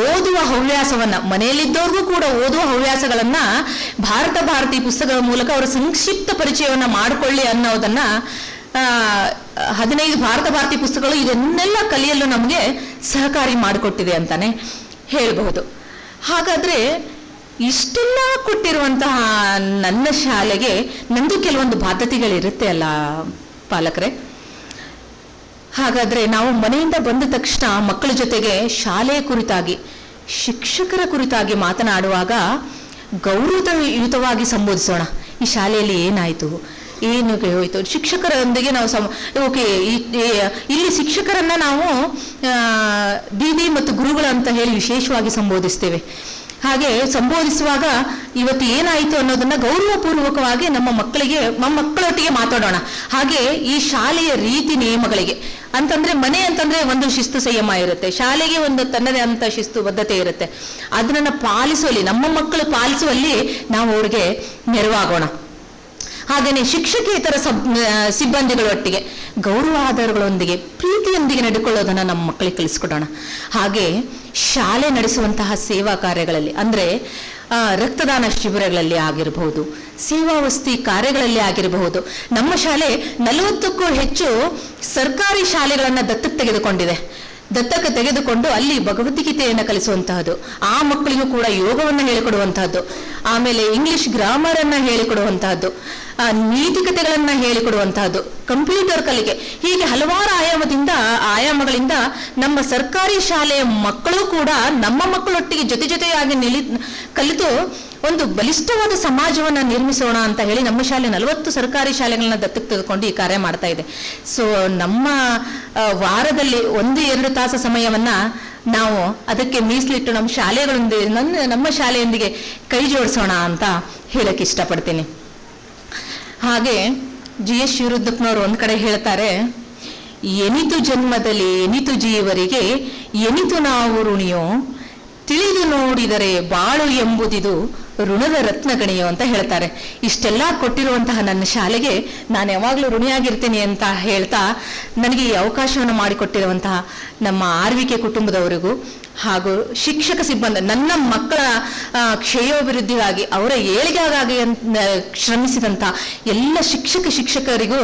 ಓದುವ ಹವ್ಯಾಸವನ್ನ, ಮನೆಯಲ್ಲಿದ್ದವ್ರಿಗೂ ಕೂಡ ಓದುವ ಹವ್ಯಾಸಗಳನ್ನ ಭಾರತಿ ಪುಸ್ತಕದ ಮೂಲಕ ಅವರ ಸಂಕ್ಷಿಪ್ತ ಪರಿಚಯವನ್ನ ಮಾಡಿಕೊಳ್ಳಿ ಅನ್ನೋದನ್ನ 15 ಭಾರತಿ ಪುಸ್ತಕಗಳು ಇದನ್ನೆಲ್ಲ ಕಲಿಯಲು ನಮಗೆ ಸಹಕಾರಿ ಮಾಡಿಕೊಟ್ಟಿದೆ ಅಂತಾನೆ ಹೇಳಬಹುದು. ಹಾಗಾದ್ರೆ ಇಷ್ಟೆಲ್ಲ ಕೊಟ್ಟಿರುವಂತಹ ನನ್ನ ಶಾಲೆಗೆ ನಂದು ಕೆಲವೊಂದು ಬಾಧ್ಯತೆಗಳಿರುತ್ತೆ ಅಲ್ಲ ಪಾಲಕರೇ. ಹಾಗಾದ್ರೆ ನಾವು ಮನೆಯಿಂದ ಬಂದ ತಕ್ಷಣ ಮಕ್ಕಳ ಜೊತೆಗೆ ಶಾಲೆಯ ಕುರಿತಾಗಿ, ಶಿಕ್ಷಕರ ಕುರಿತಾಗಿ ಮಾತನಾಡುವಾಗ ಗೌರವಯುತವಾಗಿ ಸಂಬೋಧಿಸೋಣ. ಈ ಶಾಲೆಯಲ್ಲಿ ಏನಾಯ್ತು, ಏನು ಹೋಯ್ತು, ಶಿಕ್ಷಕರೊಂದಿಗೆ ನಾವು ಓಕೆ, ಇಲ್ಲಿ ಶಿಕ್ಷಕರನ್ನ ನಾವು ದೀದಿ ಮತ್ತು ಗುರುಗಳು ಅಂತ ಹೇಳಿ ವಿಶೇಷವಾಗಿ ಸಂಬೋಧಿಸ್ತೇವೆ. ಹಾಗೆ ಸಂಬೋಧಿಸುವಾಗ ಇವತ್ತು ಏನಾಯಿತು ಅನ್ನೋದನ್ನ ಗೌರವಪೂರ್ವಕವಾಗಿ ನಮ್ಮ ಮಕ್ಕಳೊಟ್ಟಿಗೆ ಮಾತಾಡೋಣ. ಹಾಗೆ ಈ ಶಾಲೆಯ ರೀತಿ ನಿಯಮಗಳಿಗೆ ಅಂತಂದ್ರೆ, ಮನೆ ಅಂತಂದ್ರೆ ಒಂದು ಶಿಸ್ತು ಸಂಯಮ ಇರುತ್ತೆ, ಶಾಲೆಗೆ ಒಂದು ತನ್ನದೇ ಅಂತ ಶಿಸ್ತು ಬದ್ಧತೆ ಇರುತ್ತೆ. ಅದನ್ನ ಪಾಲಿಸುವಲ್ಲಿ, ನಮ್ಮ ಮಕ್ಕಳು ಪಾಲಿಸುವಲ್ಲಿ ನಾವು ಅವ್ರಿಗೆ ನೆರವಾಗೋಣ. ಹಾಗೆಯೇ ಶಿಕ್ಷಕೇತರ ಸಿಬ್ಬಂದಿಗಳೊಟ್ಟಿಗೆ ಗೌರವ ಆಧಾರಗಳೊಂದಿಗೆ ಪ್ರೀತಿಯೊಂದಿಗೆ ನಡ್ಕೊಳ್ಳೋದನ್ನ ನಮ್ಮ ಮಕ್ಕಳಿಗೆ ಕಲಿಸ್ಕೊಡೋಣ. ಹಾಗೆ ಶಾಲೆ ನಡೆಸುವಂತಹ ಸೇವಾ ಕಾರ್ಯಗಳಲ್ಲಿ, ಅಂದ್ರೆ ರಕ್ತದಾನ ಶಿಬಿರಗಳಲ್ಲಿ ಆಗಿರಬಹುದು, ಸೇವಾವಸ್ತಿ ಕಾರ್ಯಗಳಲ್ಲಿ ಆಗಿರಬಹುದು. ನಮ್ಮ ಶಾಲೆ 40ಕ್ಕೂ ಹೆಚ್ಚು ಸರ್ಕಾರಿ ಶಾಲೆಗಳನ್ನ ದತ್ತಕ್ಕೆ ತೆಗೆದುಕೊಂಡು ಅಲ್ಲಿ ಭಗವದ್ಗೀತೆಯನ್ನು ಕಲಿಸುವಂತಹದ್ದು, ಆ ಮಕ್ಕಳಿಗೂ ಕೂಡ ಯೋಗವನ್ನು ಹೇಳಿಕೊಡುವಂತಹದ್ದು, ಆಮೇಲೆ ಇಂಗ್ಲಿಷ್ ಗ್ರಾಮರ್ ಅನ್ನ ಹೇಳಿಕೊಡುವಂತಹದ್ದು, ನೀತಿಕತೆಗಳನ್ನ ಹೇಳಿಕೊಡುವಂತಹದ್ದು, ಕಂಪ್ಯೂಟರ್ ಕಲಿಕೆ, ಹೀಗೆ ಹಲವಾರು ಆಯಾಮಗಳಿಂದ ನಮ್ಮ ಸರ್ಕಾರಿ ಶಾಲೆಯ ಮಕ್ಕಳು ಕೂಡ ನಮ್ಮ ಮಕ್ಕಳೊಟ್ಟಿಗೆ ಜೊತೆಯಾಗಿ ಕಲಿತು ಒಂದು ಬಲಿಷ್ಠವಾದ ಸಮಾಜವನ್ನ ನಿರ್ಮಿಸೋಣ ಅಂತ ಹೇಳಿ ನಮ್ಮ ಶಾಲೆ 40 ಸರ್ಕಾರಿ ಶಾಲೆಗಳನ್ನ ದತ್ತಕ್ಕೆ ತೆಗೆದುಕೊಂಡು ಈ ಕಾರ್ಯ ಮಾಡ್ತಾ ಇದೆ. ಸೊ ನಮ್ಮ ವಾರದಲ್ಲಿ 1-2 ತಾಸು ಸಮಯವನ್ನ ನಾವು ಅದಕ್ಕೆ ಮೀಸಲಿಟ್ಟು ನಮ್ಮ ಶಾಲೆಯೊಂದಿಗೆ ಕೈ ಜೋಡಿಸೋಣ ಅಂತ ಹೇಳಕ್ ಇಷ್ಟಪಡ್ತೀನಿ. ಹಾಗೆ GS ಶಿವರುದ್ರಪ್ಪನವರು ಒಂದ್ ಕಡೆ ಹೇಳ್ತಾರೆ, ಎನಿತು ಜನ್ಮದಲ್ಲಿ ಎನಿತು ಜೀವರಿಗೆ ಎನಿತು ನಾವು ಋಣಿಯೋ, ತಿಳಿದು ನೋಡಿದರೆ ಬಾಳು ಎಂಬುದಿದು ಋಣದ ರತ್ನಗಣಿಯೋ ಅಂತ ಹೇಳ್ತಾರೆ. ಇಷ್ಟೆಲ್ಲ ಕೊಟ್ಟಿರುವಂತಹ ನನ್ನ ಶಾಲೆಗೆ ನಾನು ಯಾವಾಗಲೂ ಋಣಿಯಾಗಿರ್ತೀನಿ ಅಂತ ಹೇಳ್ತಾ, ನನಗೆ ಈ ಅವಕಾಶವನ್ನು ಮಾಡಿಕೊಟ್ಟಿರುವಂತಹ ನಮ್ಮ ಆರ್ವಿಕೆ ಕುಟುಂಬದವರಿಗೂ ಹಾಗೂ ಶಿಕ್ಷಕ ಸಿಬ್ಬಂದಿ, ನನ್ನ ಮಕ್ಕಳ ಕ್ಷೇಮಾಭಿವೃದ್ಧಿಗಾಗಿ, ಅವರ ಏಳಿಗೆಗಾಗಿ ಶ್ರಮಿಸಿದಂಥ ಎಲ್ಲ ಶಿಕ್ಷಕರಿಗೂ,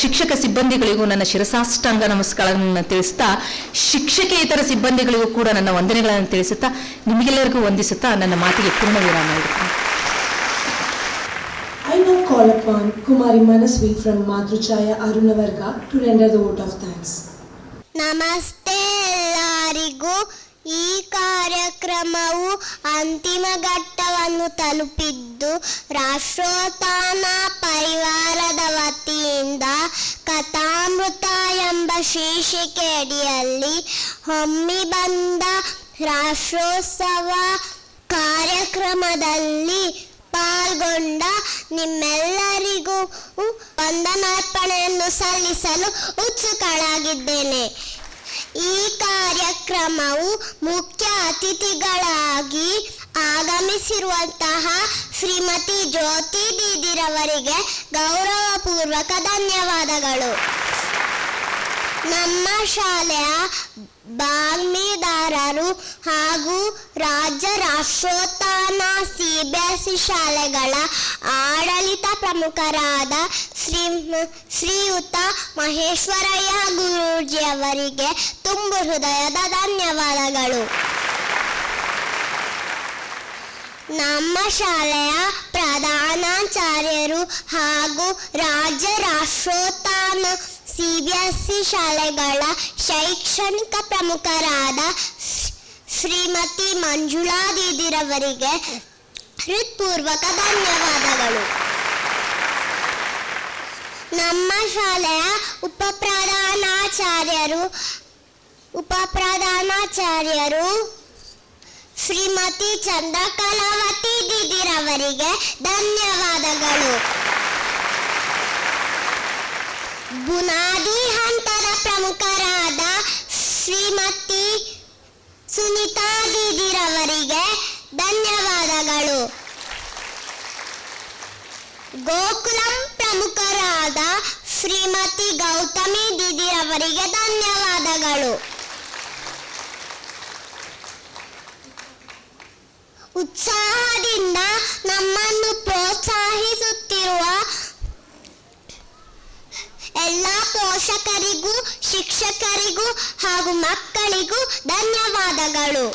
ಶಿಕ್ಷಕ ಸಿಬ್ಬಂದಿಗಳಿಗೂ ನನ್ನ ಶಿರಸಾಷ್ಟಾಂಗ ನಮಸ್ಕಾರಗಳನ್ನು ತಿಳಿಸ್ತಾ, ಶಿಕ್ಷಕೇತರ ಸಿಬ್ಬಂದಿಗಳಿಗೂ ಕೂಡ ನನ್ನ ವಂದನೆಗಳನ್ನು ತಿಳಿಸುತ್ತಾ, ನಿಮಗೆಲ್ಲರಿಗೂ ವಂದಿಸುತ್ತಾ ನನ್ನ ಮಾತಿಗೆ ಪೂರ್ಣ ವಿರಾಮ ಇಡುತ್ತೇನೆ. I now call upon Kumari Manasvi from Madhuchaya Arunavarga to render the vote of thanks. ನಮಸ್ತೆ ಎಲ್ಲರಿಗೂ. ಈ ಕಾರ್ಯಕ್ರಮವು ಅಂತಿಮ ಘಟ್ಟವನ್ನು ತಲುಪಿದ್ದು, ರಾಷ್ಟ್ರೋತ್ಥಾನ ಪರಿವಾರದ ವತಿಯಿಂದ ಕಥಾಮೃತ ಎಂಬ ಶೀರ್ಷಿಕೆಯಡಿಯಲ್ಲಿ ಹೊಮ್ಮಿ ಬಂದ ರಾಷ್ಟ್ರೋತ್ಸವ ಕಾರ್ಯಕ್ರಮದಲ್ಲಿ ಪಾಲ್ಗೊಂಡ ನಿಮ್ಮೆಲ್ಲರಿಗೂ ವಂದನಾರ್ಪಣೆಯನ್ನು ಸಲ್ಲಿಸಲು ಉತ್ಸುಕಳಾಗಿದ್ದೇನೆ. ಈ ಕಾರ್ಯಕ್ರಮವು ಮುಖ್ಯ ಅತಿಥಿಗಳಾಗಿ ಆಗಮಿಸಿರುವಂತಹ ಶ್ರೀಮತಿ ಜ್ಯೋತಿ ದೀದಿರವರಿಗೆ ಗೌರವಪೂರ್ವಕ ಧನ್ಯವಾದಗಳು. ನಮ್ಮ ಶಾಲೆಯ ಬಾಗ್ಮಿದಾರರು ಹಾಗೂ ರಾಜ್ಯ ರಾಷ್ಟ್ರೋತ್ಥಾನ CBSE ಶಾಲೆಗಳ ಆಡಳಿತ ಪ್ರಮುಖರಾದ ಶ್ರೀಯುತ ಮಹೇಶ್ವರಯ್ಯ ಗುರೂಜಿಯವರಿಗೆ ತುಂಬು ಹೃದಯದ ಧನ್ಯವಾದಗಳು. ನಮ್ಮ ಶಾಲೆಯ ಪ್ರಧಾನಾಚಾರ್ಯರು ಹಾಗೂ ರಾಜ್ಯ ರಾಷ್ಟ್ರೋತ್ಥಾನ CBSE ಶಾಲೆಗಳ ಶೈಕ್ಷಣಿಕ ಪ್ರಮುಖರಾದ ಶ್ರೀಮತಿ ಮಂಜುಳಾ ದೀದಿರವರಿಗೆ ಹೃತ್ಪೂರ್ವಕ ಧನ್ಯವಾದಗಳು. ನಮ್ಮ ಶಾಲೆಯ ಉಪಪ್ರಧಾನಾಚಾರ್ಯರು ಶ್ರೀಮತಿ ಚಂದ್ರಕಲಾವತಿ ದೀದಿರವರಿಗೆ ಧನ್ಯವಾದಗಳು. ಬುನಾದಿ ಹಂತದ ಪ್ರಮುಖರಾದ ಶ್ರೀಮತಿ ಸುನೀತಾ ದೀದಿರವರಿಗೆ ಧನ್ಯವಾದಗಳು. ಗೋಕುಲಂ ಪ್ರಮುಖರಾದ ಶ್ರೀಮತಿ ಗೌತಮಿ ದಿದಿರವರಿಗೆ ಧನ್ಯವಾದಗಳು. ಉತ್ಸಾಹದಿಂದ ನಮ್ಮನ್ನು ಪ್ರೋತ್ಸಾಹಿಸುತ್ತಿರುವ ಎಲ್ಲ ಪೋಷಕರಿಗೂ, ಶಿಕ್ಷಕರಿಗೂ ಹಾಗೂ ಮಕ್ಕಳಿಗೂ ಧನ್ಯವಾದಗಳು.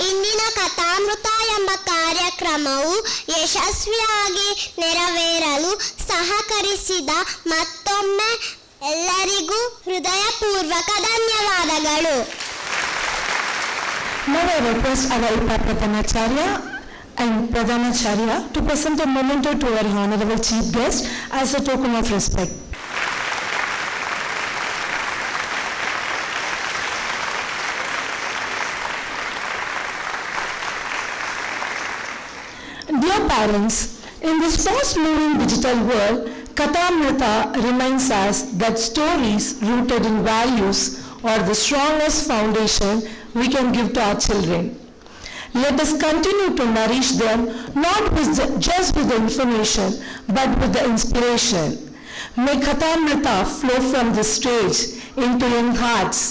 ಇಂದಿನ ಕಥಾಮೃತ ಎಂಬ ಕಾರ್ಯಕ್ರಮವು ಯಶಸ್ವಿಯಾಗಿ ನೆರವೇರಲು ಸಹಕರಿಸಿದ ಮತ್ತೊಮ್ಮೆ ಎಲ್ಲರಿಗೂ ಹೃದಯಪೂರ್ವಕ ಧನ್ಯವಾದಗಳು. Now I request our Upa Pradhanacharya and Pradhanacharya to present a memento to our Honorable Chief Guest as a token of respect. Dear parents, in this fast-moving digital world, Kathamrita reminds us that stories rooted in values are the strongest foundation we can give to our children. Let us continue to nourish them not just with the information but with the inspiration. May Kathamrita flow from the stage into young hearts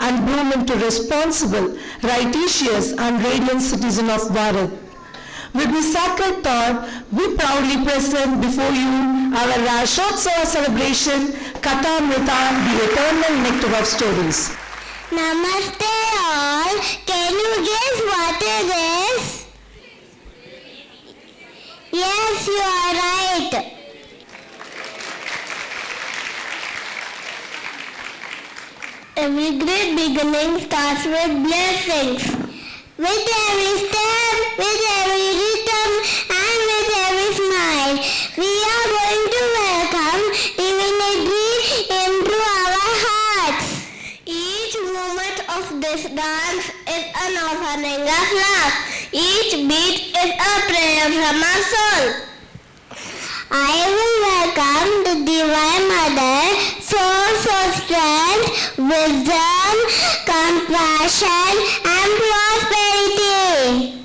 and bloom into responsible, righteous and radiant citizen of Bharat. With this sacred thought, we proudly present before you our Rashotsava celebration, Kathamrita, the eternal nectar of stories. Namaste all. Can you guess what it is? Yes, you are right. Every great beginning starts with blessings. With every step, with every rhythm, and with every smile, we are going to welcome divinity into our hearts. Each moment of this dance is an offering of love. Each beat is a prayer from our soul. I will welcome the Divine Mother, source of strength, wisdom, compassion, and prosperity.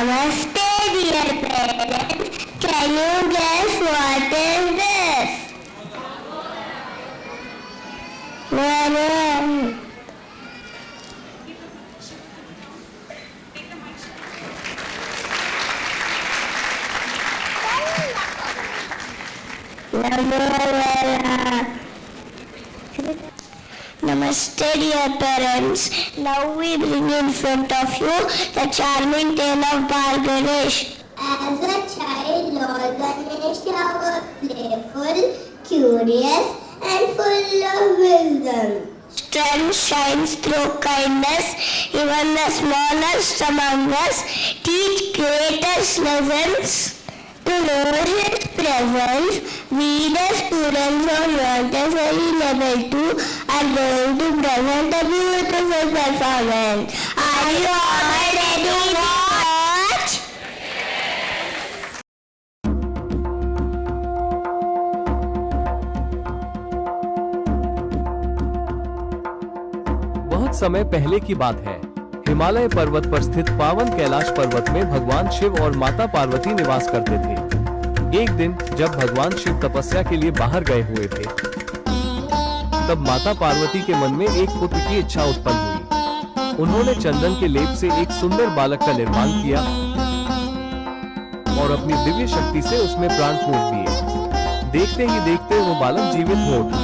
Namaste, dear parents. Can you guess what is this? Namaste, dear parents. Now we bring in front of you the charming tale of Bal Ganesh. As a child, Lord Ganesh was playful, curious, and full of wisdom. Strength shines through kindness. Even the smallest among us teach greatest lessons. To know his presence, we the students of Montessori Level 2 are going to present a beautiful performance. Are you all ready to watch? बहुत समय पहले की बात है। हिमालय पर्वत पर स्थित पावन कैलाश पर्वत में भगवान शिव और माता पार्वती निवास करते थे। एक दिन जब भगवान शिव तपस्या के लिए बाहर गए हुए थे, तब माता पार्वती के मन में एक पुत्र की इच्छा उत्पन्न हुई। उन्होंने चंदन के लेप से एक सुंदर बालक का निर्माण किया और अपनी दिव्य शक्ति से उसमें प्राण फूंक दिए। देखते ही देखते वो बालक जीवित हो उठा।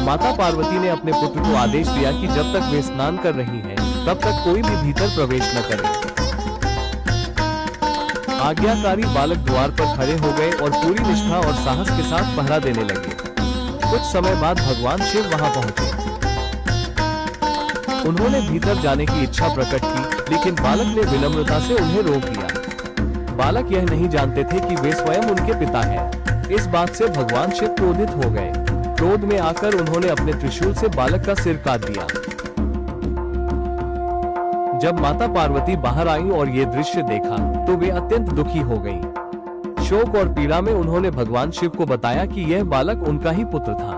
माता पार्वती ने अपने पुत्र को आदेश दिया कि जब तक वे स्नान कर रही हैं, तब तक कोई भी भीतर प्रवेश न करे। आज्ञाकारी बालक द्वार पर खड़े हो गए और पूरी निष्ठा और साहस के साथ पहरा देने लगे। कुछ समय बाद भगवान शिव वहां पहुंचे। उन्होंने भीतर जाने की इच्छा प्रकट की, लेकिन बालक ने विनम्रता से उन्हें रोक दिया। बालक यह नहीं जानते थे कि वे स्वयं उनके पिता हैं। इस बात से भगवान शिव क्रोधित हो गए। क्रोध में आकर उन्होंने अपने त्रिशूल से बालक का सिर काट दिया। जब माता पार्वती बाहर आई और ये दृश्य देखा, तो वे अत्यंत दुखी हो गईं। शोक और पीड़ा में उन्होंने भगवान शिव को बताया कि यह बालक उनका ही पुत्र था।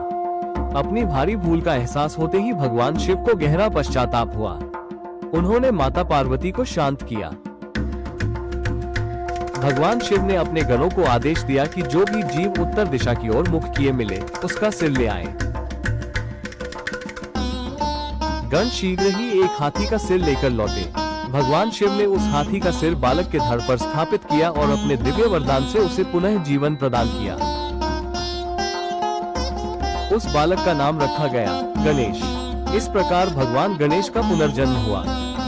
अपनी भारी भूल का एहसास होते ही भगवान शिव को गहरा पश्चाताप हुआ। उन्होंने माता पार्वती को शांत किया। भगवान शिव ने अपने गणों को आदेश दिया कि जो भी जीव उत्तर दिशा की ओर मुख किए मिले, उसका सिर ले आए। गण शीघ्र ही एक हाथी का सिर लेकर लौटे। भगवान शिव ने उस हाथी का सिर बालक के धड़ पर स्थापित किया और अपने दिव्य वरदान से उसे पुनः जीवन प्रदान किया। उस बालक का नाम रखा गया गणेश। इस प्रकार भगवान गणेश का पुनर्जन्म हुआ।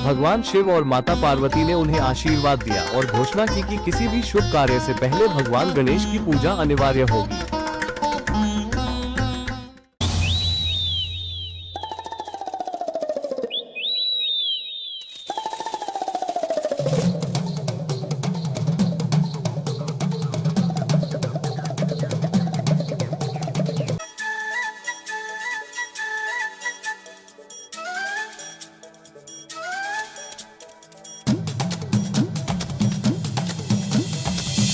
भगवान शिव और माता पार्वती ने उन्हें आशीर्वाद दिया और घोषणा की कि किसी भी शुभ कार्य से पहले भगवान गणेश की पूजा अनिवार्य होगी।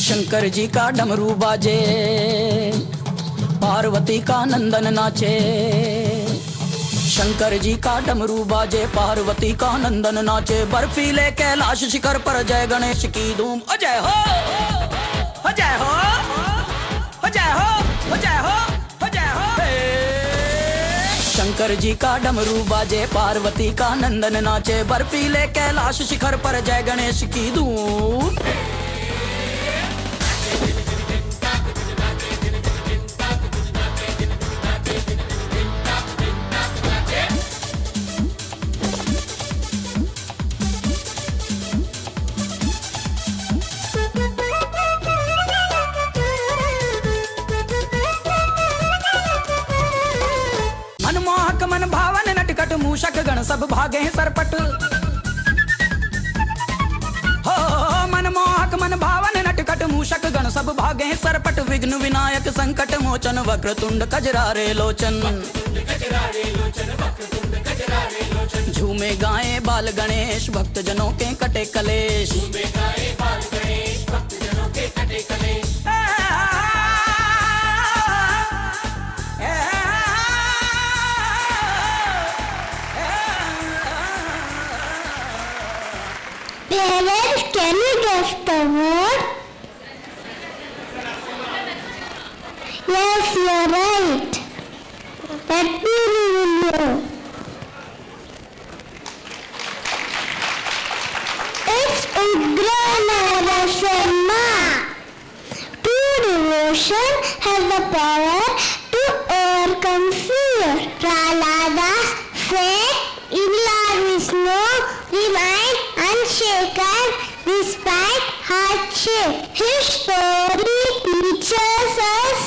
शंकर जी का डमरू बाजे, पार्वती का नंदन नाचे। शंकर जी का डमरू बाजे, पार्वती का नंदन नाचे। बर्फीले कैलाश शिखर पर जय गणेश की धूम। अजय हो, अजय हो, अजय हो, अजय हो, अजय हो। शंकर जी का डमरू बाजे, पार्वती का नंदन नाचे। बर्फीले कैलाश शिखर पर जय गणेश की धूम। मन भावन नटखट मूषक गण सब भागे हैं सरपट। हो मनमोहक मन भावन नटखट मूषक गण सब भागे हैं सरपट। विघ्न विनायक संकट मोचन वक्रतुंड कजरारे लोचन। झूमे गाए बाल गणेश भक्त जनों के कटे कलेश। Parents, can you guess the word? Yes, you're right. Let me reveal you. It's Ugra Narasimha. True devotion has the power to overcome fear. Prahlada's faith in Lord Vishnu remained unshaken despite hardship. His story teaches us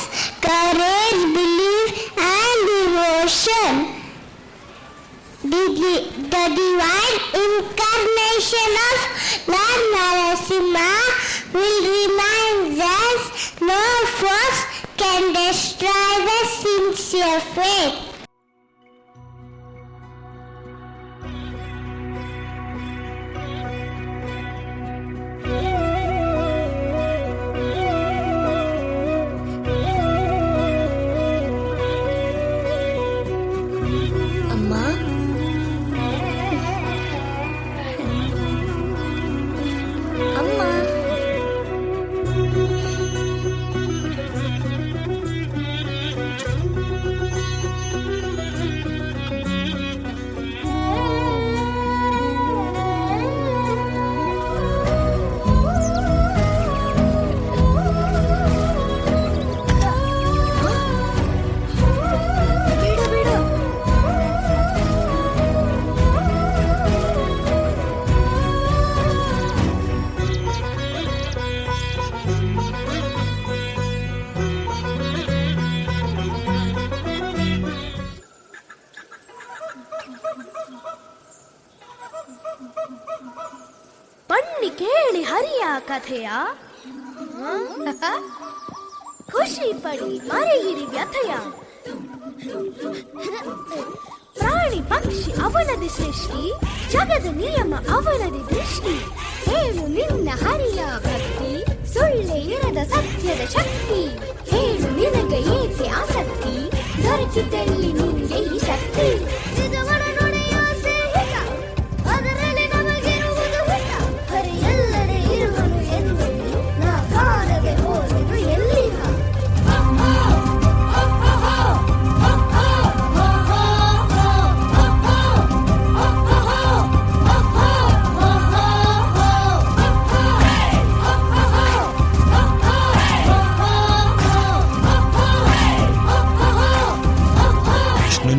courage, belief, and devotion. The divine incarnation of Lord Narasimha will remind us no force can destroy the sincere faith. ಬನ್ನಿ ಕೇಳಿ ಹರಿಯ ಕಥೆಯ, ಖುಷಿ ಪಡಿ ಮರೆಯಿರಿ ವ್ಯಥೆಯ. ಪ್ರಾಣಿ ಪಕ್ಷಿ ಅವನದಿ ಸೃಷ್ಟಿ, ಜಗದ ನಿಯಮ ಅವನದಿ ದೃಷ್ಟಿ. ಹೇಳು ನಿನ್ನ ಹರಿಯ ಭಕ್ತಿ, ಸುಳ್ಳೆ ಇರದ ಸತ್ಯದ ಶಕ್ತಿ. ಹೇಳು ನಿನಗೆ ಏಕೆ ಆಸಕ್ತಿ, ದೊರಕಿದಲ್ಲಿ ನಿನಗೆ ಈ ಶಕ್ತಿ. ನಿಜವನ ನುಡಿಯ ಸ್ನೇಹಿತ, ಅದರಲ್ಲಿ ನಮಗಿರುವುದು ಹಿತ. ಹರಿಯಲ್ಲದೆ ಇರುವನು ಎಂದು ನಾ ಕಾಣದೆ ಹೋದನು ಎಲ್ಲಿಗ.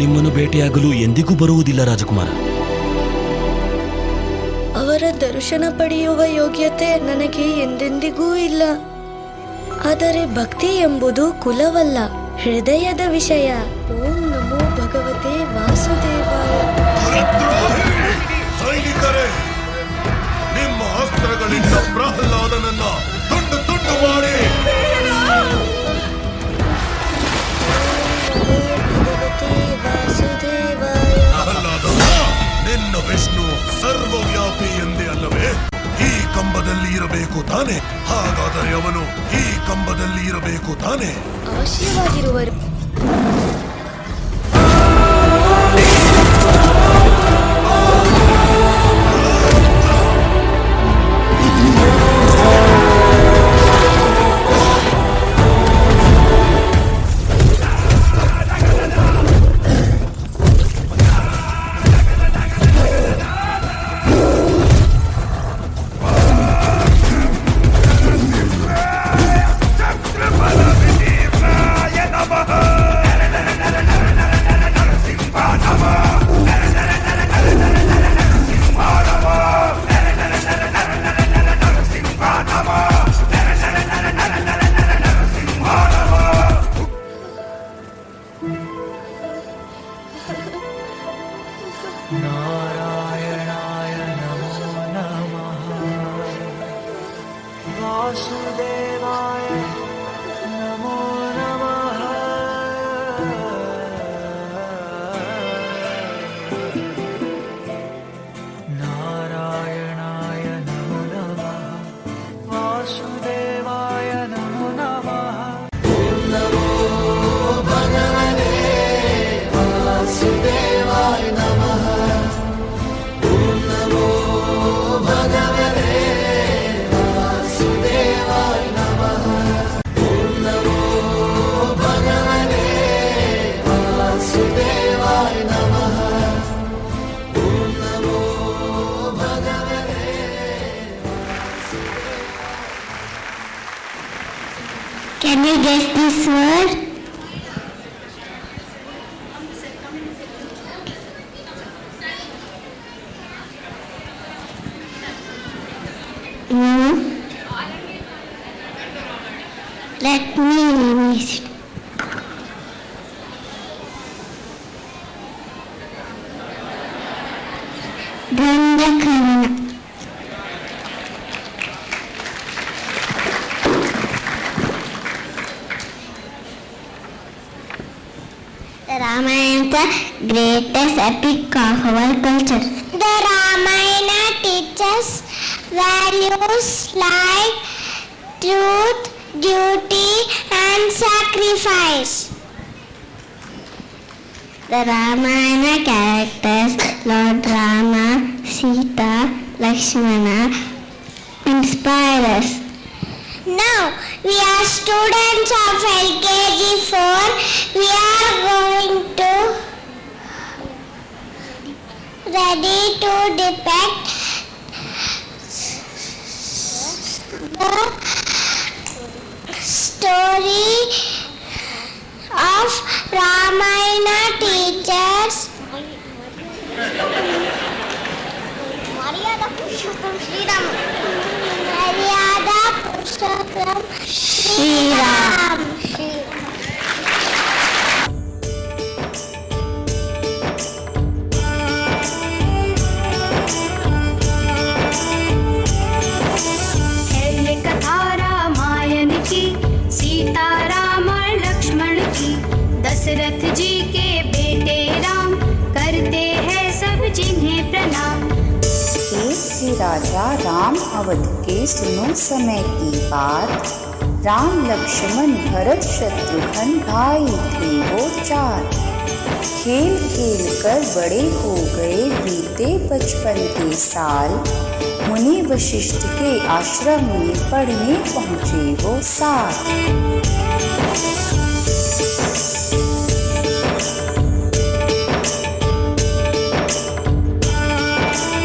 ನಿಮ್ಮನ್ನು ಭೇಟಿಯಾಗಲು ಎಂದಿಗೂ ಬರುವುದಿಲ್ಲ ರಾಜಕುಮಾರ. ಅವರ ದರ್ಶನ ಪಡೆಯುವ ಯೋಗ್ಯತೆ ನನಗೆ ಎಂದೆಂದಿಗೂ ಇಲ್ಲ. ಆದರೆ ಭಕ್ತಿ ಎಂಬುದು ಕುಲವಲ್ಲ, ಹೃದಯದ ವಿಷಯ. ಓಂ ನಮೋ ಭಗವತೆ ವಾಸುದೇವಾಯ. ಸೈನಿಕರೇ, ನಿಮ್ಮ ಅಸ್ತ್ರಗಳಿಂದ ಪ್ರಹ್ಲಾದನನ್ನ ತುಂಡು ತುಂಡು ಮಾಡಿ. ನಿನ್ನ ವಿಷ್ಣು ಸರ್ವವ್ಯಾಪಿ ಎಂದೇ ಅಲ್ಲವೇ? ಈ ಕಂಬದಲ್ಲಿ ಇರಬೇಕು ತಾನೆ? ಹಾಗಾದರೆ ಅವನು ಈ ಕಂಬದಲ್ಲಿ ಇರಬೇಕು ತಾನೆ? ಅವಶ್ಯವಾಗಿರುವರು. ಭಗವನೇ Can you guess this word? No. Let me erase it. Dandakarana. The Ramayana is the greatest epic of our culture. The Ramayana teaches values like truth, duty and sacrifice. The Ramayana characters Lord Rama, Sita, Lakshmana inspire us. Now we are students of LKG 4. We are going to ready to depict the story of Ramayana teachers. Maryada Purushottam Sri Ram. कथा रामायण की, सीता राम और लक्ष्मण की, दशरथ जी के बेटे राम करते हैं सब जिन्हें प्रणाम। एक थे राजा राम अवध के, सुनो समय की बात। राम लक्ष्मण भरत शत्रुघ्न भाई थे वो 4। खेल खेल कर बड़े हो गए, बीते 55 के साल। मुनि वशिष्ठ के आश्रम में पढ़ने पहुँचे वो 7।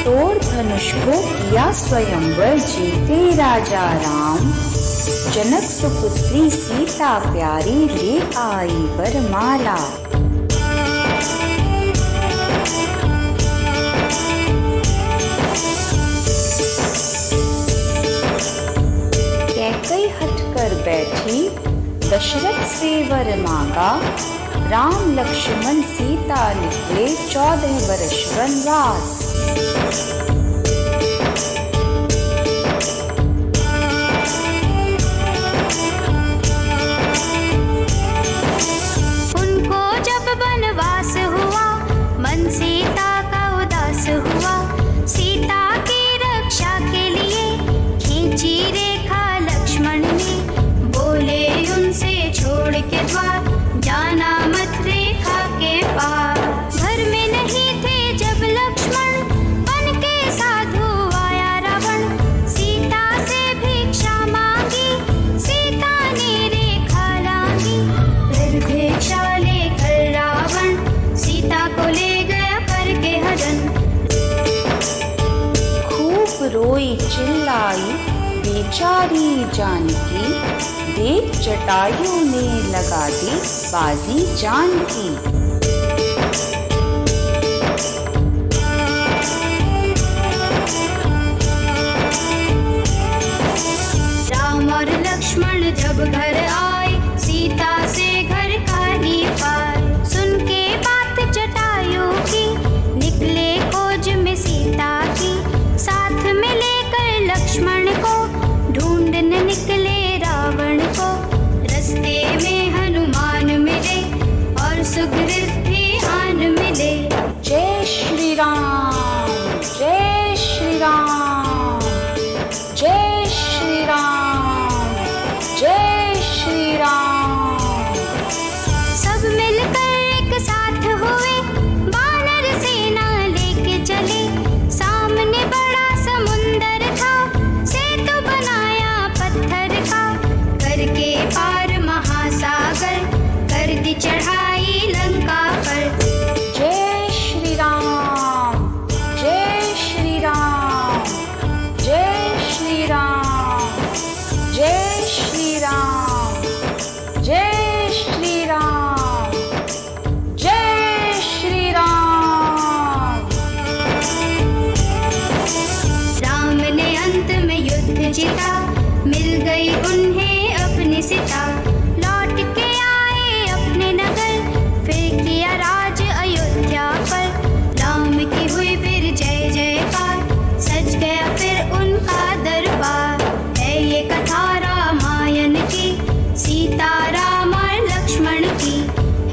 तोड़ धनुष को किया स्वयंवर, जीते राजा राम। जनक सुपुत्री सीता प्यारी, ले आई वरमाला। कैकई हट कर बैठी, दशरथ से वर मांगा। राम लक्ष्मण सीता निकले 14 वर्ष वनवास। उनको जब वनवास हुआ, मन सीता का उदास हुआ। सीता की रक्षा के लिए खींची रेखा लक्ष्मण ने, बोले उनसे छोड़ के द्वार, जाना मत रेखा के पार। घर में नहीं थे जब लक्ष्मण, बन के साधु आया रावण। सीता से भिक्षा मांगी, सीता ने रेखा लांगी। फिर भिक्षा लेकर रावण सीता को ले गया करके हरण। खूब रोई चिल्लाई बेचारी जानकी, देख जटायु ने लगा दी बाजी जान की। राम और लक्ष्मण जब घर आए, सीता से घर खाली पाए। सुन के बात जटायु की, निकले खोज में सीता की। साथ में लेकर लक्ष्मण को, ढूंढने निकले रावण को। रास्ते में हनुमान मिले और सुग्रीव चिता, मिल गई उन्हें अपनी सिता। लौट के आए अपने नगर, फिर किया राज अयोध्या पर। राम की हुई फिर जय जयकार, सज गया फिर उनका दरबार। है ये कथा रामायण की, सीता राम और लक्ष्मण की।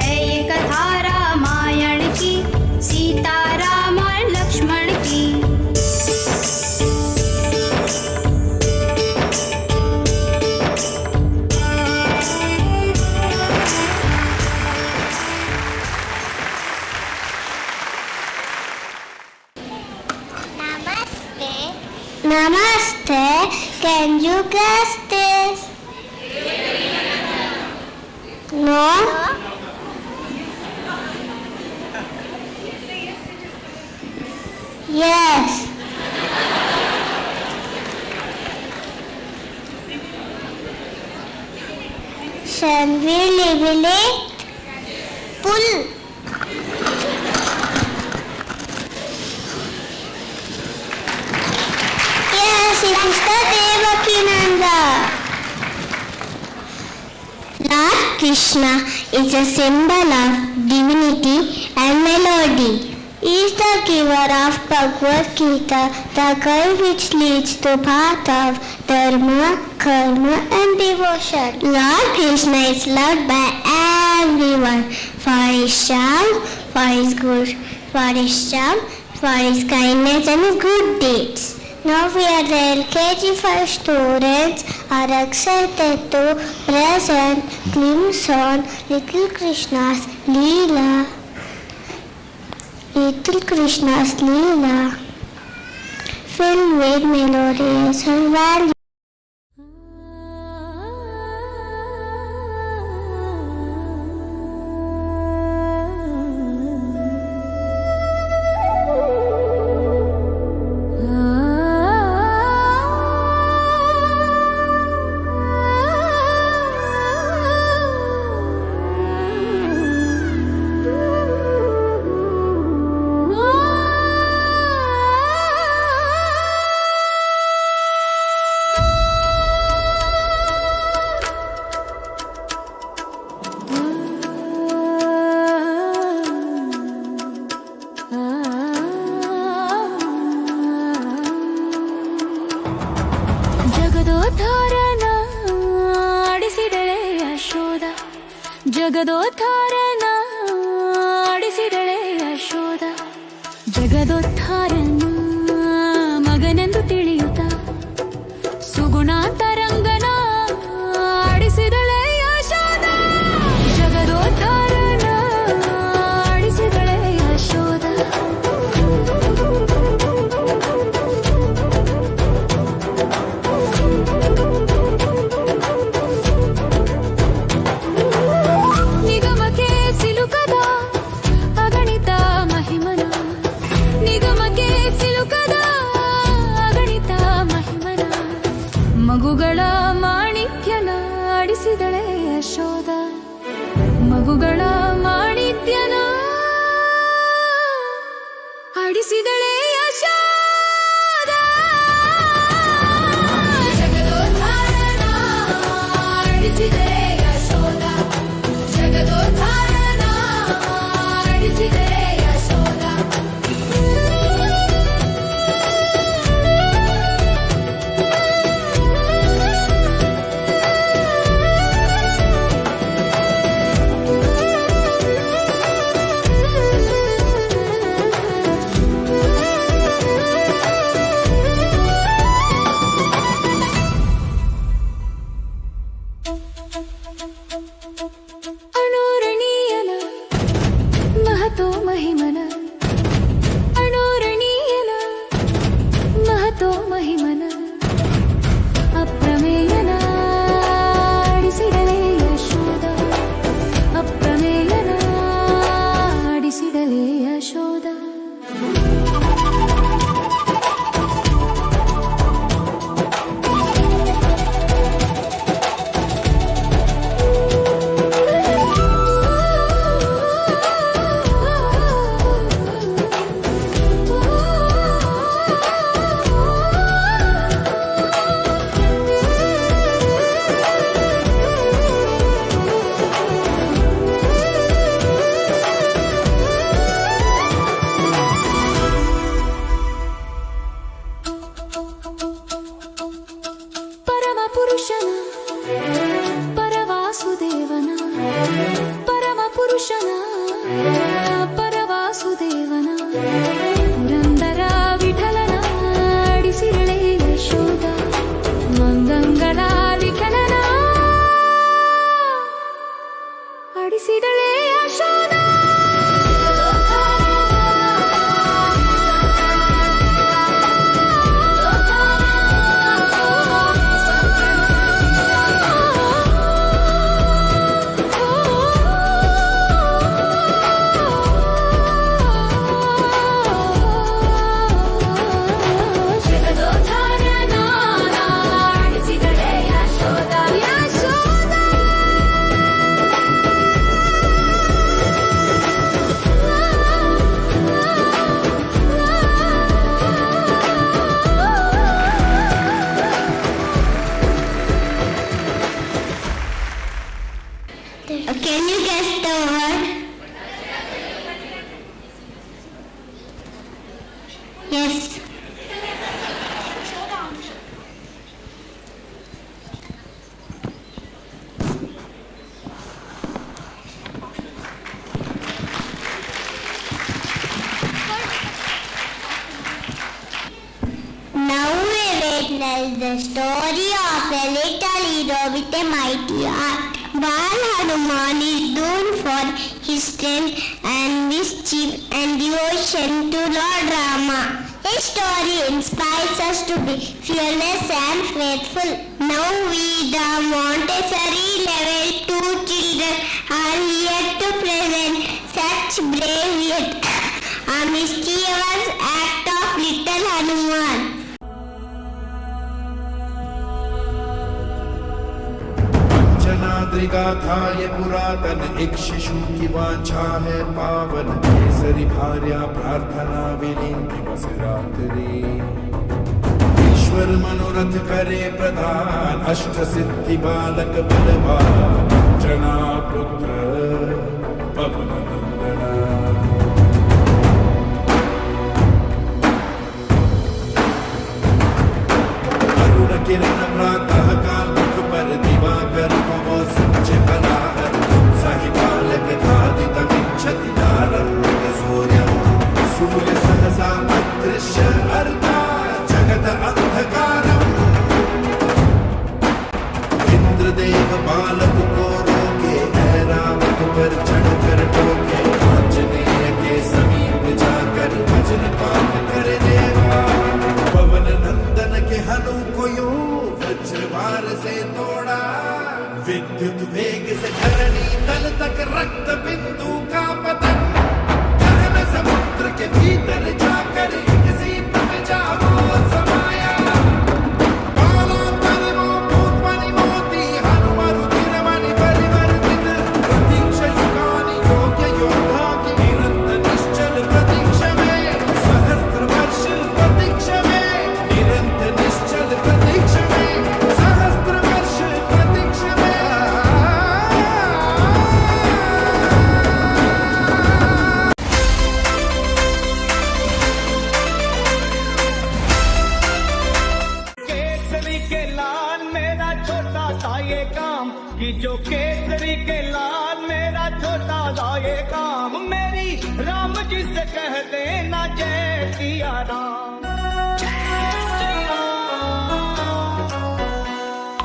है ये कथा रामायण की, सीता राम और लक्ष्मण की। Namaste. Can you guess this? No? Yes. Shall we label it? Pull. Yes, it is the Devakinanda. Lord Krishna is a symbol of divinity and melody. He is the giver of Bhagavad Gita, the guide which leads to path of dharma, karma and devotion. Lord Krishna is loved by everyone for his charm, for his good, for his charm, for his kindness and his good deeds. Now we are the LKG 5 students are excited to present glimpse on Little Krishna's Leela. Little Krishna's Leela, filled with melodies and values. ಜಗದೋದ್ಧಾರನ ಆಡಿಸಿದಳೆ Yashoda. ಜಗದೋದ್ಧಾರನ ಮಗನೆಂದು ತಿಳಿಯುತ್ತ ಸುಗುಣಾಂತರಂಗನ ಆಡಿಸಿದಳೆ Yashoda. ಜಗದೋದ್ಧಾರನ ಆಡಿಸಿದಳೆ Yashoda. ಮಗುಗಳ ಮಾಣಿಕ್ಯನ ಆಡಿಸಿದಳೆ Yashoda. ಮಗುಗಳ ಮಾಣಿಕ್ಯನ ಆಡಿಸಿದಳೆ Yashoda. ಜಗದೋದ್ಧಾರನ ಆಡಿಸಿದಳೆ Yashoda. ಜಗದೋದ್ಧಾರನ ಆಡಿಸಿದಳೆ Yashoda. Yes. Now we witness the story of a little hero with a mighty heart. Bal Hanuman is known for his strength and mischief and devotion to Lord Rama. His story inspires us to be fearless and faithful. Now we, the Montessori level 2 children, are here to present such brave yet a mischievous act of little Hanuman. गाथा ये पुरातन एक शिशु की वांछा है पावन केसरी भार्या प्रार्थना विलीन दिवस रात्रि ईश्वर मनोरथ करे प्रधान अष्ट सिद्धि बालक बलवान जना पुत्र पवन नंदना अरुण किरण प्रातः काल मुख पर दिवाकर सूर्य सहसा अदृश्य जगत अंधकारम इंद्रदेव बालक को रोके ऐरावत पर चढ़कर टोके आंजनेय के समीप जाकर वज्रपात कर देगा पवन नंदन के हनु को यूं वज्रवार से तोड़ा विद्युत वेग से धरणी तल तक रक्त बिंदु का पतन गहन समुद्र के भीतर जाकर किसी पर जाओ समाया कालांतर वो भूतमणि मोती हनुमरु तिरमणि परिवर्तित प्रतीक्ष युगानि योग्य योद्धा की निरंतर निश्चल प्रतीक्षा में सहस्त्र वर्ष प्रतीक्षा में निरंतर निश्चल प्रतीक्षा में सहस्त्र वर्ष प्रतीक्षा में कि जो केसरी के लाल मेरा छोटा सा ये काम मेरी राम जी से कह देना जय सिया राम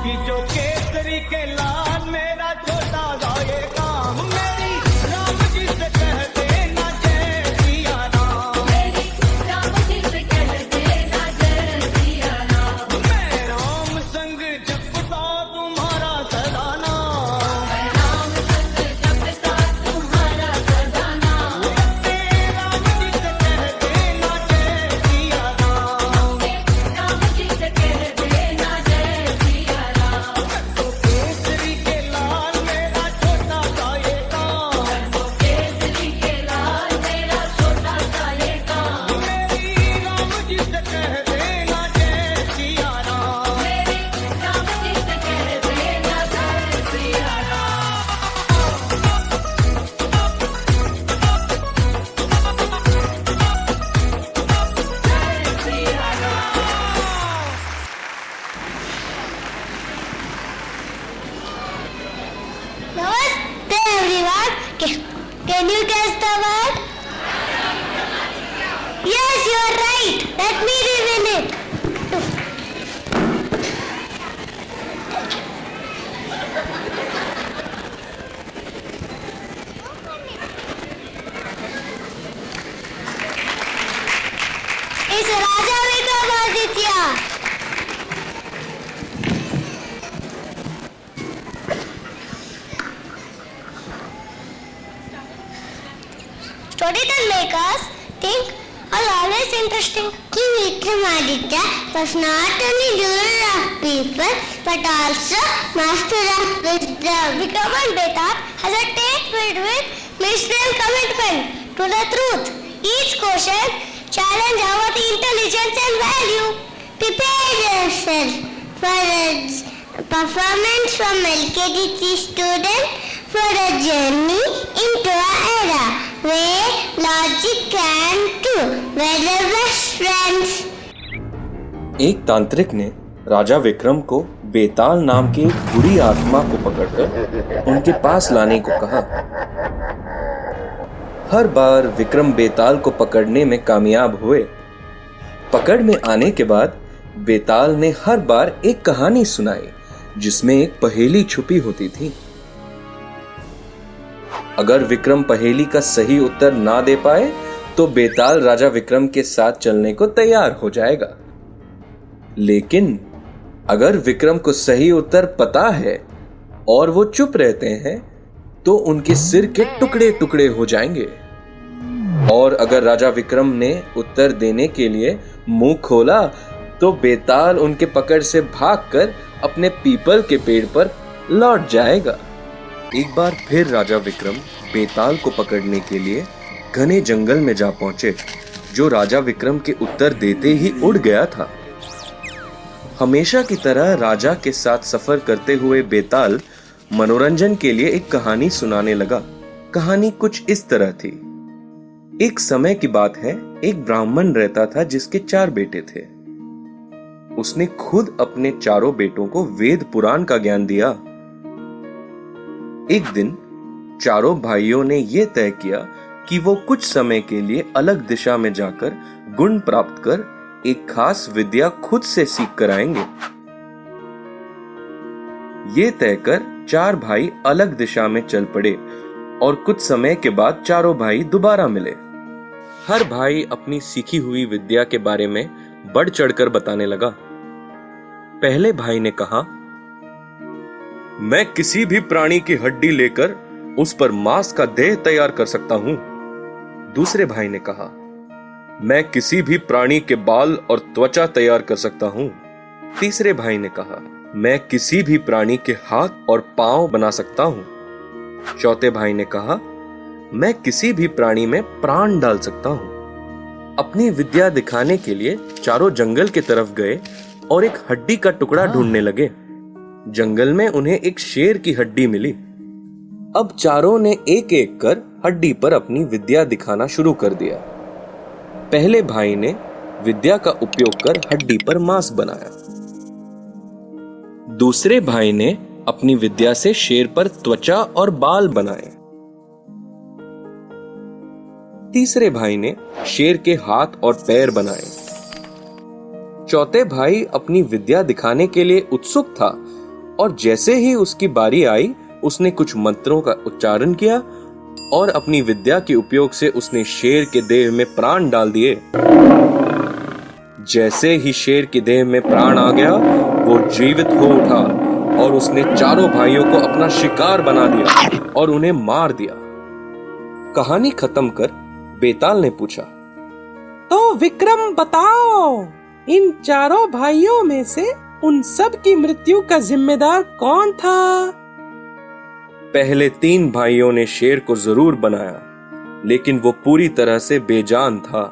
कि जो केसरी के लाल मेरा छोटा सा ये काम मेरी राम जी से कह देना जय सिया राम मेरी राम जी से कह देना जय सिया राम मैं राम संग जपता तुम्हारा सदा Can you guess the word? Yes, you are right. Let me reveal it. It's Raja Vikramaditya. Story that make us think are always interesting. King Vikramaditya was not only ruler of people but also master of wisdom. Vikramaditya has a tape filled with mystery and commitment to the truth. Each question challenges our intelligence and value. Prepare yourself for a performance from LKG student for a journey into an era where logic and truth were the best friends. एक तांत्रिक ने राजा विक्रम को बेताल नाम की एक बुरी आत्मा को पकड़कर उनके पास लाने को कहा। हर बार विक्रम बेताल को पकड़ने में कामयाब हुए। पकड़ में आने के बाद बेताल ने हर बार एक कहानी सुनाई जिसमें एक पहेली छुपी होती थी। अगर विक्रम पहेली का सही उत्तर ना दे पाए तो बेताल राजा विक्रम के साथ चलने को तैयार हो जाएगा, लेकिन अगर विक्रम को सही उत्तर पता है और वो चुप रहते हैं तो उनके सिर के टुकड़े टुकड़े हो जाएंगे। और अगर राजा विक्रम ने उत्तर देने के लिए मुंह खोला तो बेताल उनके पकड़ से भागकर अपने पीपल के पेड़ पर लौट जाएगा। एक बार फिर राजा विक्रम बेताल को पकड़ने के लिए घने जंगल में जा पहुंचे, जो राजा विक्रम के उत्तर देते ही उड़ गया था। हमेशा की तरह राजा के साथ सफर करते हुए बेताल मनोरंजन के लिए एक कहानी सुनाने लगा। कहानी कुछ इस तरह थी। एक समय की बात है, एक ब्राह्मण रहता था जिसके 4 बेटे थे। उसने खुद अपने चारों बेटों को वेद पुराण का ज्ञान दिया। एक दिन चारों भाइयों ने यह तय किया कि वो कुछ समय के लिए अलग दिशा में जाकर गुण प्राप्त कर एक खास विद्या खुद से सीख कर आएंगे। ये तय कर 4 भाई अलग दिशा में चल पड़े और कुछ समय के बाद चारों भाई दोबारा मिले। हर भाई अपनी सीखी हुई विद्या के बारे में बढ़ चढ़कर बताने लगा। पहले भाई ने कहा, मैं किसी भी प्राणी की हड्डी लेकर उस पर मांस का देह तैयार कर सकता हूं। दूसरे भाई ने कहा, मैं किसी भी प्राणी के बाल और त्वचा तैयार कर सकता हूं। तीसरे भाई ने कहा, मैं किसी भी प्राणी के हाथ और पांव बना सकता हूं। चौथे भाई ने कहा, मैं किसी भी प्राणी में प्राण डाल सकता हूं। अपनी विद्या दिखाने के लिए चारों जंगल की तरफ गए और एक हड्डी का टुकड़ा ढूंढने लगे। जंगल में उन्हें एक शेर की हड्डी मिली। अब चारों ने एक एक कर हड्डी पर अपनी विद्या दिखाना शुरू कर दिया। पहले भाई ने विद्या का उपयोग कर हड्डी पर मांस बनाया। दूसरे भाई ने अपनी विद्या से शेर पर त्वचा और बाल बनाए। तीसरे भाई ने शेर के हाथ और पैर बनाए। चौथे भाई अपनी विद्या दिखाने के लिए उत्सुक था और जैसे ही उसकी बारी आई उसने कुछ मंत्रों का उच्चारण किया और अपनी विद्या के उपयोग से उसने शेर के देह में प्राण डाल दिए। जैसे ही शेर के देह में प्राण आ गया वो जीवित हो उठा और उसने चारों भाइयों को अपना शिकार बना दिया और उन्हें मार दिया। कहानी खत्म कर बेताल ने पूछा, तो विक्रम बताओ, इन चारों भाइयों में से उन सब की मृत्यु का जिम्मेदार कौन था? पहले 3 भाइयों ने शेर को जरूर बनाया, लेकिन वो पूरी तरह से बेजान था।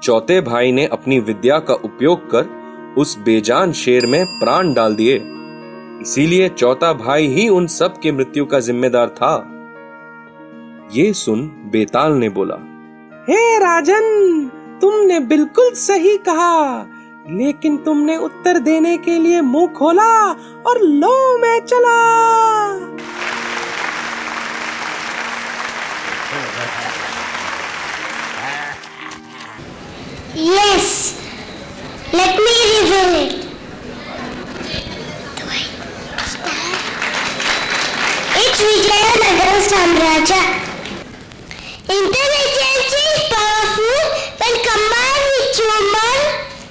चौथे भाई ने अपनी विद्या का उपयोग कर उस बेजान शेर में प्राण डाल दिए, इसीलिए चौथा भाई ही उन सब के मृत्यु का जिम्मेदार था। ये सुन बेताल ने बोला, हे राजन, तुमने बिल्कुल सही कहा, लेकिन तुमने उत्तर देने के लिए मुंह खोला और लो मैं चला। Yes, let me reveal it. It's Vijayanagara Samraja. Intelligence is powerful when combined with human.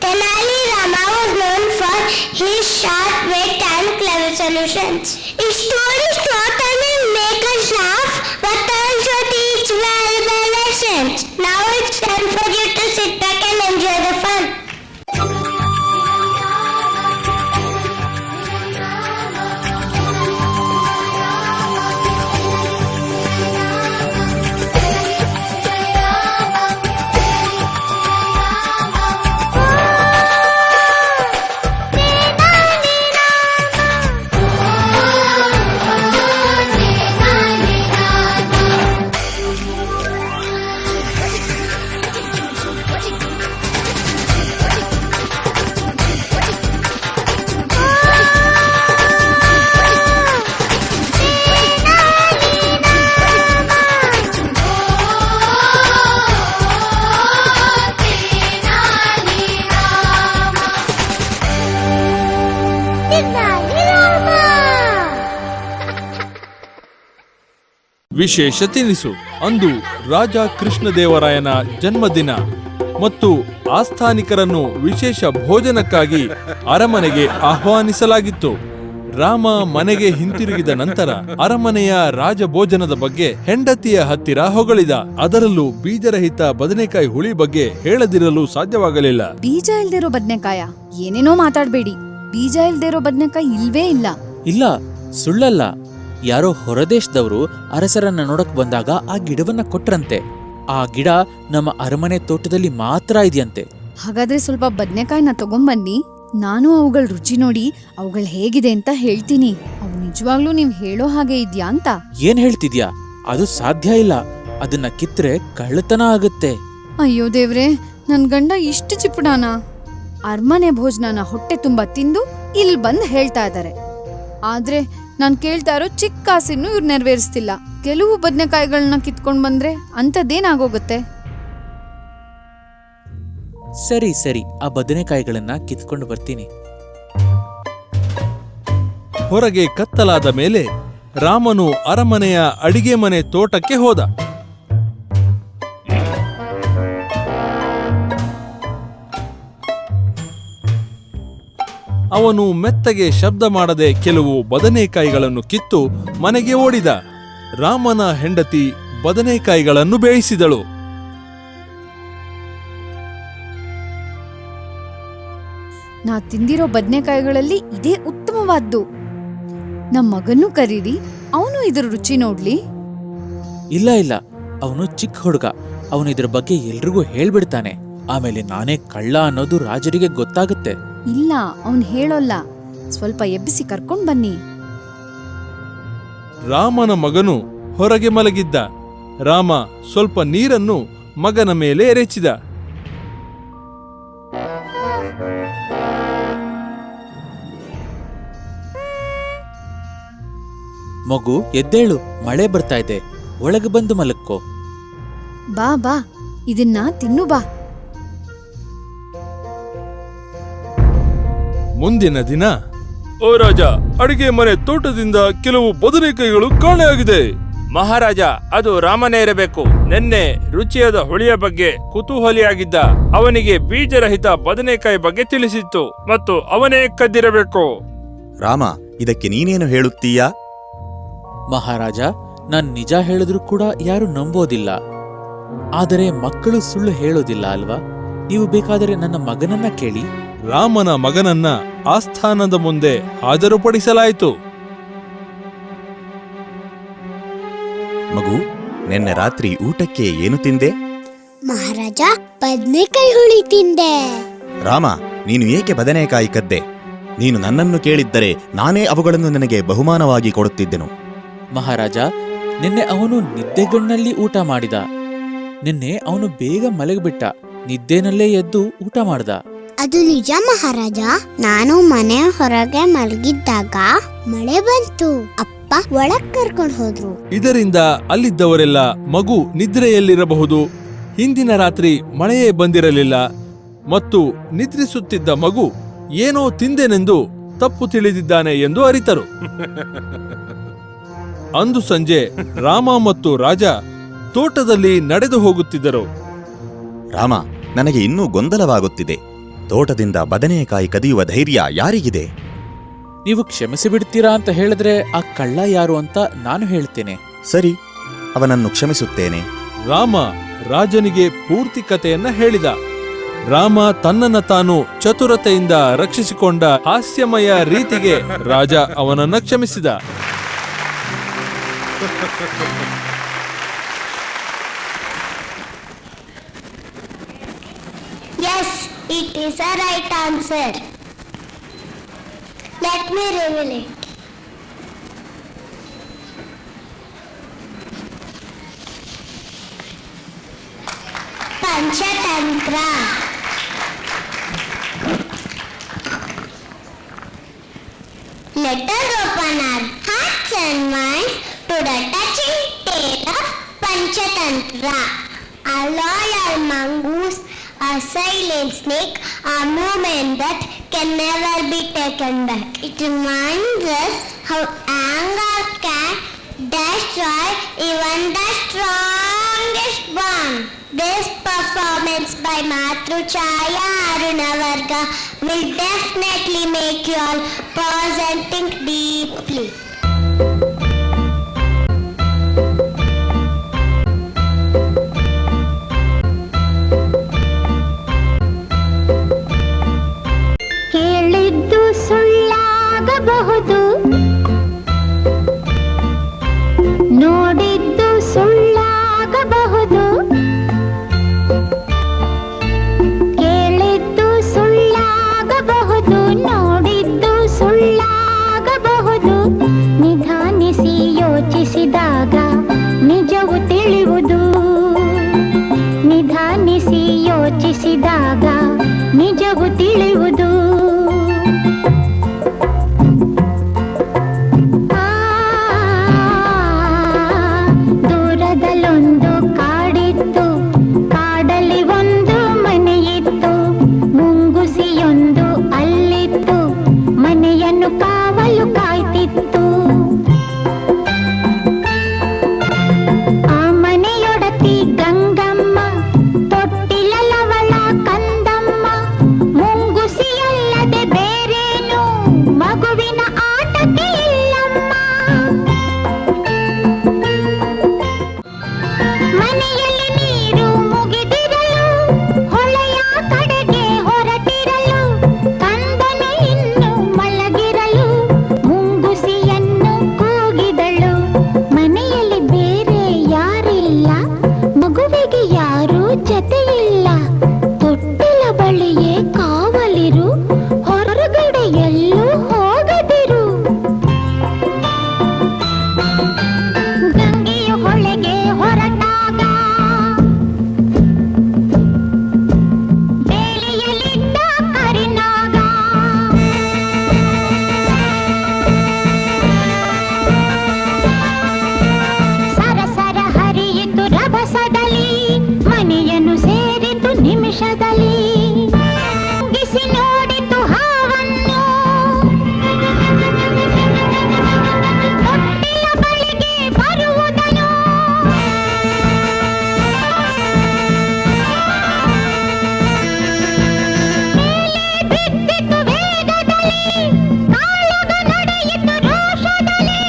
Tenali Rama was known for his sharp wit and clever solutions. His stories not only make us laugh, but also teach valuable lessons. Now it's time for you to sit back and enjoy the fun. ವಿಶೇಷ ತಿನಿಸು. ಅಂದು ರಾಜ ಕೃಷ್ಣದೇವರಾಯನ ಜನ್ಮದಿನ ಮತ್ತು ಆಸ್ಥಾನಿಕರನ್ನು ವಿಶೇಷ ಭೋಜನಕ್ಕಾಗಿ ಅರಮನೆಗೆ ಆಹ್ವಾನಿಸಲಾಗಿತ್ತು. ರಾಮ ಮನೆಗೆ ಹಿಂತಿರುಗಿದ ನಂತರ ಅರಮನೆಯ ರಾಜಭೋಜನದ ಬಗ್ಗೆ ಹೆಂಡತಿಯ ಹತ್ತಿರ ಹೊಗಳಿದ. ಅದರಲ್ಲೂ ಬೀಜರಹಿತ ಬದನೆಕಾಯಿ ಹುಳಿ ಬಗ್ಗೆ ಹೇಳದಿರಲು ಸಾಧ್ಯವಾಗಲಿಲ್ಲ. ಬೀಜ ಇಲ್ದಿರೋ ಬದನೆಕಾಯ? ಏನೇನೋ ಮಾತಾಡ್ಬೇಡಿ. ಬೀಜ ಇಲ್ದಿರೋ ಬದನೆಕಾಯಿ ಇಲ್ವೇ ಇಲ್ಲ. ಇಲ್ಲ, ಸುಳ್ಳಲ್ಲ. ಯಾರೋ ಹೊರದೇಶದವರು ಅರಸರನ್ನ ನೋಡಕ್ ಬಂದಾಗ ಆ ಗಿಡವನ್ನ ಕೊಟ್ರಂತೆ. ಆ ಗಿಡ ನಮ್ಮ ಅರಮನೆ ತೋಟದಲ್ಲಿ ಮಾತ್ರ ಇದೆಯಂತೆ. ಹಾಗಾದ್ರೆ ಸ್ವಲ್ಪ ಬದನೆಕಾಯಿನ ತಗೊಂಬನ್ನಿ. ನಾನು ಅವುಗಳ ರುಚಿ ನೋಡಿ ಅವುಗಳು ಹೇಗಿದೆ ಅಂತ ಹೇಳ್ತೀನಿ. ಅವು ನಿಜವಾಗ್ಲೂ ನೀವ್ ಹೇಳೋ ಹಾಗೆ ಇದ್ಯಾ ಅಂತ. ಏನ್ ಹೇಳ್ತಿದ್ಯಾ? ಅದು ಸಾಧ್ಯ ಇಲ್ಲ. ಅದನ್ನ ಕಿತ್ರೆ ಕಳ್ಳತನ ಆಗುತ್ತೆ. ಅಯ್ಯೋ ದೇವ್ರೆ, ನನ್ ಗಂಡ ಇಷ್ಟು ಚಿಪ್ಪುಡಾನ. ಅರಮನೆ ಭೋಜನನ ಹೊಟ್ಟೆ ತುಂಬಾ ತಿಂದು ಇಲ್ಲಿ ಬಂದ್ ಹೇಳ್ತಾ ಇದ್ದಾರೆ. ಆದ್ರೆ ನಾನ್ ಕೇಳ್ತಾ ಇರೋ ಚಿಕ್ಕ ಕಾಸಿನ್ನು ಇವ್ರು ನೆರವೇರಿಸ್ತಿಲ್ಲ. ಕೆಲವು ಬದನೆಕಾಯಿಗಳನ್ನ ಕಿತ್ಕೊಂಡ್ ಬಂದ್ರೆ ಅಂಥದ್ದೇನಾಗೋಗುತ್ತೆ? ಸರಿ ಸರಿ, ಆ ಬದನೆಕಾಯಿಗಳನ್ನ ಕಿತ್ಕೊಂಡು ಬರ್ತೀನಿ. ಹೊರಗೆ ಕತ್ತಲಾದ ಮೇಲೆ ರಾಮನು ಅರಮನೆಯ ಅಡಿಗೆ ಮನೆ ತೋಟಕ್ಕೆ ಹೋದ. ಅವನು ಮೆತ್ತಗೆ ಶಬ್ದ ಮಾಡದೆ ಕೆಲವು ಬದನೆಕಾಯಿಗಳನ್ನು ಕಿತ್ತು ಮನೆಗೆ ಓಡಿದ. ರಾಮನ ಹೆಂಡತಿ ಬದನೆಕಾಯಿಗಳನ್ನು ಬೇಯಿಸಿದಳು. ನಾ ತಿಂದಿರೋ ಬದನೆಕಾಯಿಗಳಲ್ಲಿ ಇದೇ ಉತ್ತಮವಾದ್ದು. ನಮ್ಮ ಮಗನ್ನೂ ಕರೀರಿ, ಅವನು ಇದ್ರ ರುಚಿ ನೋಡ್ಲಿ. ಇಲ್ಲ ಇಲ್ಲ, ಅವನು ಚಿಕ್ಕ ಹುಡುಗ. ಅವನು ಇದ್ರ ಬಗ್ಗೆ ಎಲ್ರಿಗೂ ಹೇಳ್ಬಿಡ್ತಾನೆ. ಆಮೇಲೆ ನಾನೇ ಕಳ್ಳ ಅನ್ನೋದು ರಾಜರಿಗೆ ಗೊತ್ತಾಗುತ್ತೆ. ಇಲ್ಲ, ಅವನ್ ಹೇಳೋಲ್ಲ. ಸ್ವಲ್ಪ ಎಬ್ಬಿಸಿ ಕರ್ಕೊಂಡ್ ಬನ್ನಿ. ರಾಮನ ಮಗನು ಹೊರಗೆ ಮಲಗಿದ್ದ. ರಾಮ ಸ್ವಲ್ಪ ನೀರನ್ನು ಮಗನ ಮೇಲೆ ಎರಚಿದ. ಮಗು, ಎದ್ದೇಳು, ಮಳೆ ಬರ್ತಾ ಇದೆ. ಒಳಗೆ ಬಂದು ಮಲಕ್ಕೋ. ಬಾ ಬಾ, ಇದನ್ನ ತಿನ್ನು ಬಾ. ಮುಂದಿನ ದಿನ, ಓ ರಾಜ, ಅಡಿಗೆ ಮನೆ ತೋಟದಿಂದ ಕೆಲವು ಬದನೆಕಾಯಿಗಳು ಕಾಣೆಯಾಗಿದೆ. ಮಹಾರಾಜ, ಅದು ರಾಮನೇ ಇರಬೇಕು. ನಿನ್ನೆ ರುಚಿಯಾದ ಹುಳಿಯ ಬಗ್ಗೆ ಕುತೂಹಲಿಯಾಗಿದ್ದ. ಅವನಿಗೆ ಬೀಜರಹಿತ ಬದನೆಕಾಯಿ ಬಗ್ಗೆ ತಿಳಿಸಿತ್ತು ಮತ್ತು ಅವನೇ ಕದ್ದಿರಬೇಕು. ರಾಮ, ಇದಕ್ಕೆ ನೀನೇನು ಹೇಳುತ್ತೀಯಾ? ಮಹಾರಾಜ, ನಾನ್ ನಿಜ ಹೇಳಿದ್ರು ಕೂಡ ಯಾರು ನಂಬೋದಿಲ್ಲ. ಆದರೆ ಮಕ್ಕಳು ಸುಳ್ಳು ಹೇಳೋದಿಲ್ಲ ಅಲ್ವಾ? ನೀವು ಬೇಕಾದರೆ ನನ್ನ ಮಗನನ್ನ ಕೇಳಿ. ರಾಮನ ಮಗನನ್ನ ಆಸ್ಥಾನದ ಮುಂದೆ ಹಾಜರುಪಡಿಸಲಾಯಿತು. ಮಗು, ನಿನ್ನೆ ರಾತ್ರಿ ಊಟಕ್ಕೆ ಏನು ತಿಂದೆ? ಮಹಾರಾಜ, ಬದನೆಕಾಯಿ ಹುಳಿ ತಿಂದೆ. ರಾಮ, ನೀನು ಏಕೆ ಬದನೆಕಾಯಿ ಕದ್ದೆ? ನೀನು ನನ್ನನ್ನು ಕೇಳಿದ್ದರೆ ನಾನೇ ಅವುಗಳನ್ನು ನಿನಗೆ ಬಹುಮಾನವಾಗಿ ಕೊಡುತ್ತಿದ್ದೆನು. ಮಹಾರಾಜ, ನಿನ್ನೆ ಅವನು ನಿದ್ದೆಗಣ್ಣಲ್ಲಿ ಊಟ ಮಾಡಿದ. ನಿನ್ನೆ ಅವನು ಬೇಗ ಮಲಗಿಬಿಟ್ಟ. ನಿದ್ದೆನಲ್ಲೇ ಎದ್ದು ಊಟ ಮಾಡ್ದ. ಅದು ನಿಜ ಮಹಾರಾಜ. ನಾನು ಮನೆ ಹೊರಗೆ ಮಲಗಿದ್ದಾಗ ಮಳೆ ಬಂತು. ಅಪ್ಪ ಒಳಗ್ ಕರ್ಕೊಂಡು ಹೋದ್ರು. ಇದರಿಂದ ಅಲ್ಲಿದ್ದವರೆಲ್ಲ ಮಗು ನಿದ್ರೆಯಲ್ಲಿರಬಹುದು, ಹಿಂದಿನ ರಾತ್ರಿ ಮಳೆಯೇ ಬಂದಿರಲಿಲ್ಲ ಮತ್ತು ನಿದ್ರಿಸುತ್ತಿದ್ದ ಮಗು ಏನೋ ತಿಂದೆನೆಂದು ತಪ್ಪು ತಿಳಿದಿದ್ದಾನೆ ಎಂದು ಅರಿತರು. ಅಂದು ಸಂಜೆ ರಾಮ ಮತ್ತು ರಾಜ ತೋಟದಲ್ಲಿ ನಡೆದು ಹೋಗುತ್ತಿದ್ದರು. ರಾಮ, ನನಗೆ ಇನ್ನೂ ಗೊಂದಲವಾಗುತ್ತಿದೆ. ತೋಟದಿಂದ ಬದನೆಕಾಯಿ ಕದಿಯುವ ಧೈರ್ಯ ಯಾರಿಗಿದೆ? ನೀವು ಕ್ಷಮಿಸಿ ಬಿಡ್ತೀರಾ ಅಂತ ಹೇಳಿದ್ರೆ ಆ ಕಳ್ಳ ಯಾರು ಅಂತ ನಾನು ಹೇಳ್ತೇನೆ. ಸರಿ, ಅವನನ್ನು ಕ್ಷಮಿಸುತ್ತೇನೆ. ರಾಮ ರಾಜನಿಗೆ ಪೂರ್ತಿ ಕಥೆಯನ್ನ ಹೇಳಿದ. ರಾಮ ತನ್ನನ್ನ ತಾನು ಚತುರತೆಯಿಂದ ರಕ್ಷಿಸಿಕೊಂಡ ಹಾಸ್ಯಮಯ ರೀತಿಗೆ ರಾಜ ಅವನನ್ನ ಕ್ಷಮಿಸಿದ. Yes, it is a right answer. Let me reveal it. Panchatantra. Let us open our hearts and minds to the touching tale of Panchatantra. A loyal mongoose, a silent snake, a movement that can never be taken back. It reminds us how anger can destroy even the strongest bond. This performance by Matru Chaya Arunavarga will definitely make you all pause and think deeply. ಕೇಳಿದ್ದು ಸುಳ್ಳಾಗಬಹುದು, ನೋಡಿದ್ದು ಸುಳ್ಳಾಗಬಹುದು. ಕೇಳಿದ್ದು ಸುಳ್ಳಾಗಬಹುದು, ನೋಡಿದ್ದು ಸುಳ್ಳಾಗಬಹುದು. ನಿಧಾನಿಸಿ ಯೋಚಿಸಿದಾಗ ನಿಜವು ತಿಳಿಯುವುದು. ನಿಧಾನಿಸಿ ಯೋಚಿಸಿದಾಗ ನಿಜವು ತಿಳಿಯುವುದು. ದೂರದಲ್ಲೊಂದು ಕಾಡಿತ್ತು, ಕಾಡಲ್ಲಿ ಒಂದು ಮನೆಯಿತ್ತು. ಮುಂಗುಸಿಯೊಂದು ಅಲ್ಲಿತ್ತು, ಮನೆಯನ್ನು ಕಾವಲು ಕಾಯ್ತಿತ್ತು. ಆ ಮನೆಯೊಡತಿ ಗಂಗಮ್ಮ, ತೊಟ್ಟಿಲವಳ ಕಂದಮ್ಮ. ಮುಂಗುಸಿಯಲ್ಲದೆ ಬೇರೇನು ಮಗುವಿನ ಆಟಕ್ಕೆ ಇಲ್ಲಮ್ಮ. ಮನೆಯಲ್ಲಿ ನೀರು ಮುಗಿದಿರಲು, ಹೊಳೆಯ ಕಡೆಗೆ ಹೊರಟಿರಲು. ಕಂದನು ಇನ್ನು ಮಲಗಿರಲು, ಮುಂಗುಸಿಯನ್ನು ಕೂಗಿದಳು. ಮನೆಯಲ್ಲಿ ಬೇರೆ ಯಾರಿಲ್ಲ, ಮಗುವಿಗೆ ಯಾರೂ ಜೊತೆಯಿಲ್ಲ. ತೊಟ್ಟಿಲ ಬಳಿಯೇ ಕಾವಲಿರು, ಹೊರಗಡೆ ಎಲ್ಲೂ ಹೋಗದಿರು. ಗಂಗೆಯು ಹೊಳೆಗೆ ಹೊರಟಾಗ ಬೇಲಿಯಲ್ಲಿದ್ದ ಕರಿನಾಗ. ಸರಸರ ಹರಿಯಿತು ರಭಸದಲ್ಲಿ, ಮನೆಯನ್ನು ಸೇರಿತು ನಿಮಿಷದಲ್ಲಿ. ಮುಗಿಸಿ ನೋಡಿತು ಹಾವನ್ನು, ತೊಟ್ಟಿಲ ಬಳಿಗೆ ಬರುವುದನು. ಮೇಲೆ ಬಿದ್ದಿತು ವೇಗದಲ್ಲಿ, ಕಾಳಗ ನಡೆಯಿತು ರೋಷದಲ್ಲಿ.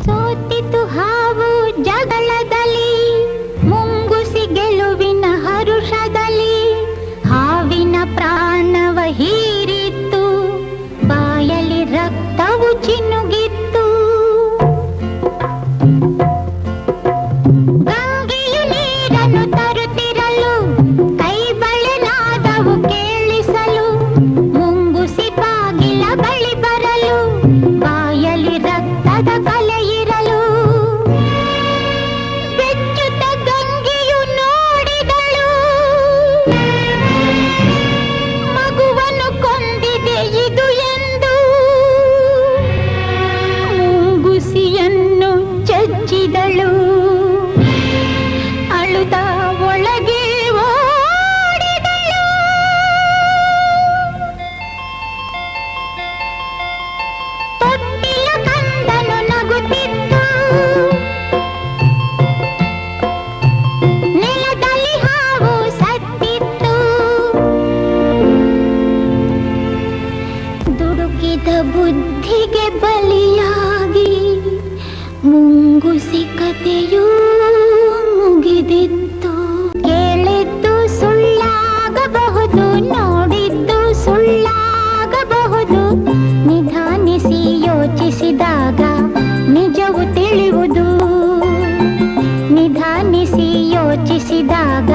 ಸೋತಿತು ಹಾವು ಜಗಳದಲ್ಲಿ, ಮುಂಗುಸಿ ಗೆಲುವಿನ ಹರುಷದಲ್ಲಿ. ಹಾವಿನ ಪ್ರಾಣವ ಹೀರಿತ್ತು, ಬಾಯಲ್ಲಿ ರಕ್ತವು ಚಿನುಗಿತ್ತು. ಗಂಗೆಯು ನೀರನ್ನು ತರುತ್ತಿರಲು, ಕೈ ಬಳೆನಾದವು ಕೇಳಿಸಲು. ಮುಂಗುಸಿ ಬಾಗಿಲ ಬಳಿ ಬರಲು, ಬಾಯಲ್ಲಿ ರಕ್ತದ ಕಲೆಯಿರಲು. ಬೆಚ್ಚುತ್ತ ಗಂಗೆಯು ನೋಡಿದಳು, ಮಗುವನ್ನು ಕೊಂದಿದೆ ಇದು ಎಂದು. ಮುಂಗುಸಿಯನ್ನು ಚಚ್ಚಿದಳು, ಅಳುತ್ತ ಒಳಗೆ ಓಡಿದಳು. ತೊಟ್ಟಿಲ ಕಂದನು ನಗುತ್ತಿದ್ದ, ನೆಲದಲ್ಲಿ ಹಾವು ಸತ್ತಿತ್ತು. ದುಡುಕಿದ ಬುದ್ಧಿಗೆ ಬಲಿಯಾಗಿ ಮುಂಗುಸಿ ಕಥೆಯೂ ಮುಗಿದಿತ್ತು. ಕೇಳಿದ್ದು ಸುಳ್ಳಾಗಬಹುದು, ನೋಡಿದ್ದು ಸುಳ್ಳಾಗಬಹುದು. ನಿಧಾನಿಸಿ ಯೋಚಿಸಿದಾಗ ನಿಜವು ತಿಳಿಯುವುದು. ನಿಧಾನಿಸಿ ಯೋಚಿಸಿದಾಗ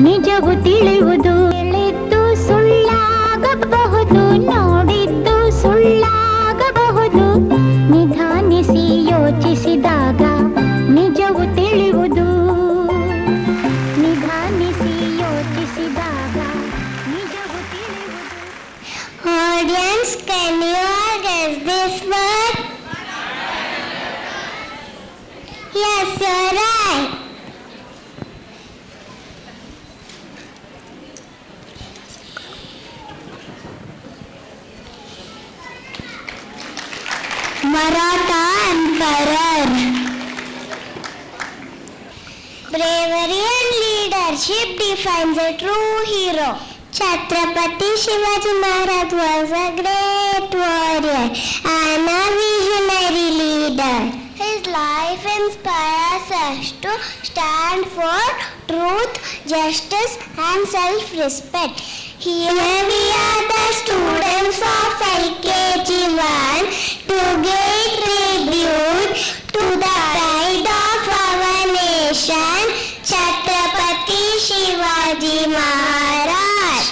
ನಿಜವು ತಿಳಿಯುವುದು. ಕೇಳಿದ್ದು ಸುಳ್ಳಾಗಬಹುದು, ನೋಡಿದ್ದು ಸುಳ್ಳಾಗಬಹುದು. ನಿಧಾನಿಸಿ ಯೋಚಿಸಿದಾಗ ನಿಜವು ತಿಳಿಯುವುದು. Yes, you're right. Maratha Emperor. Bravery and leadership defines a true hero. Chhatrapati Shivaji Maharaj was a great warrior and a visionary leader. His life inspires us to stand for truth, justice and self-respect. Here we are the students of LKG 1 to give tribute to the pride of our nation, Chhatrapati Shivaji Maharaj.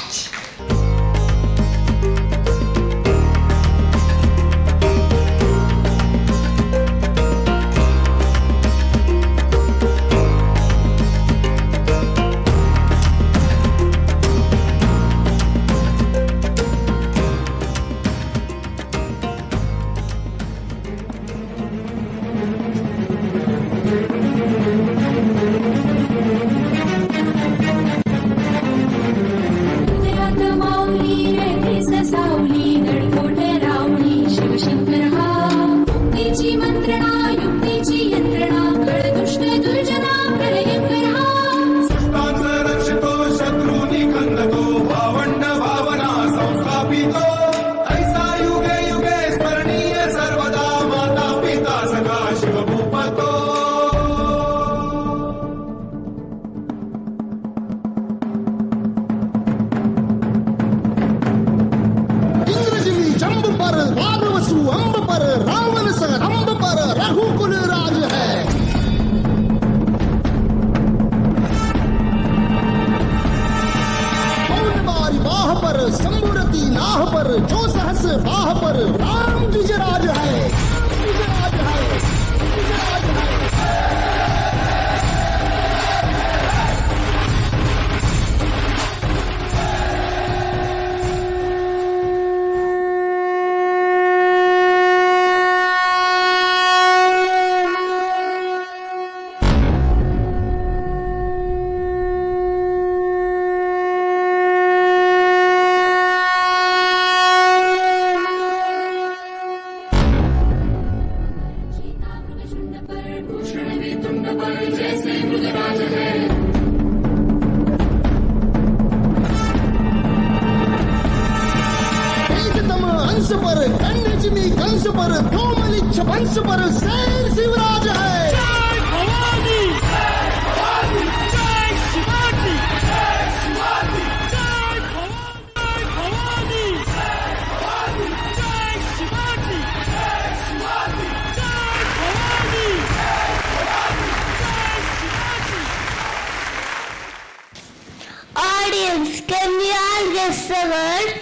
Audience, can we all guess the word?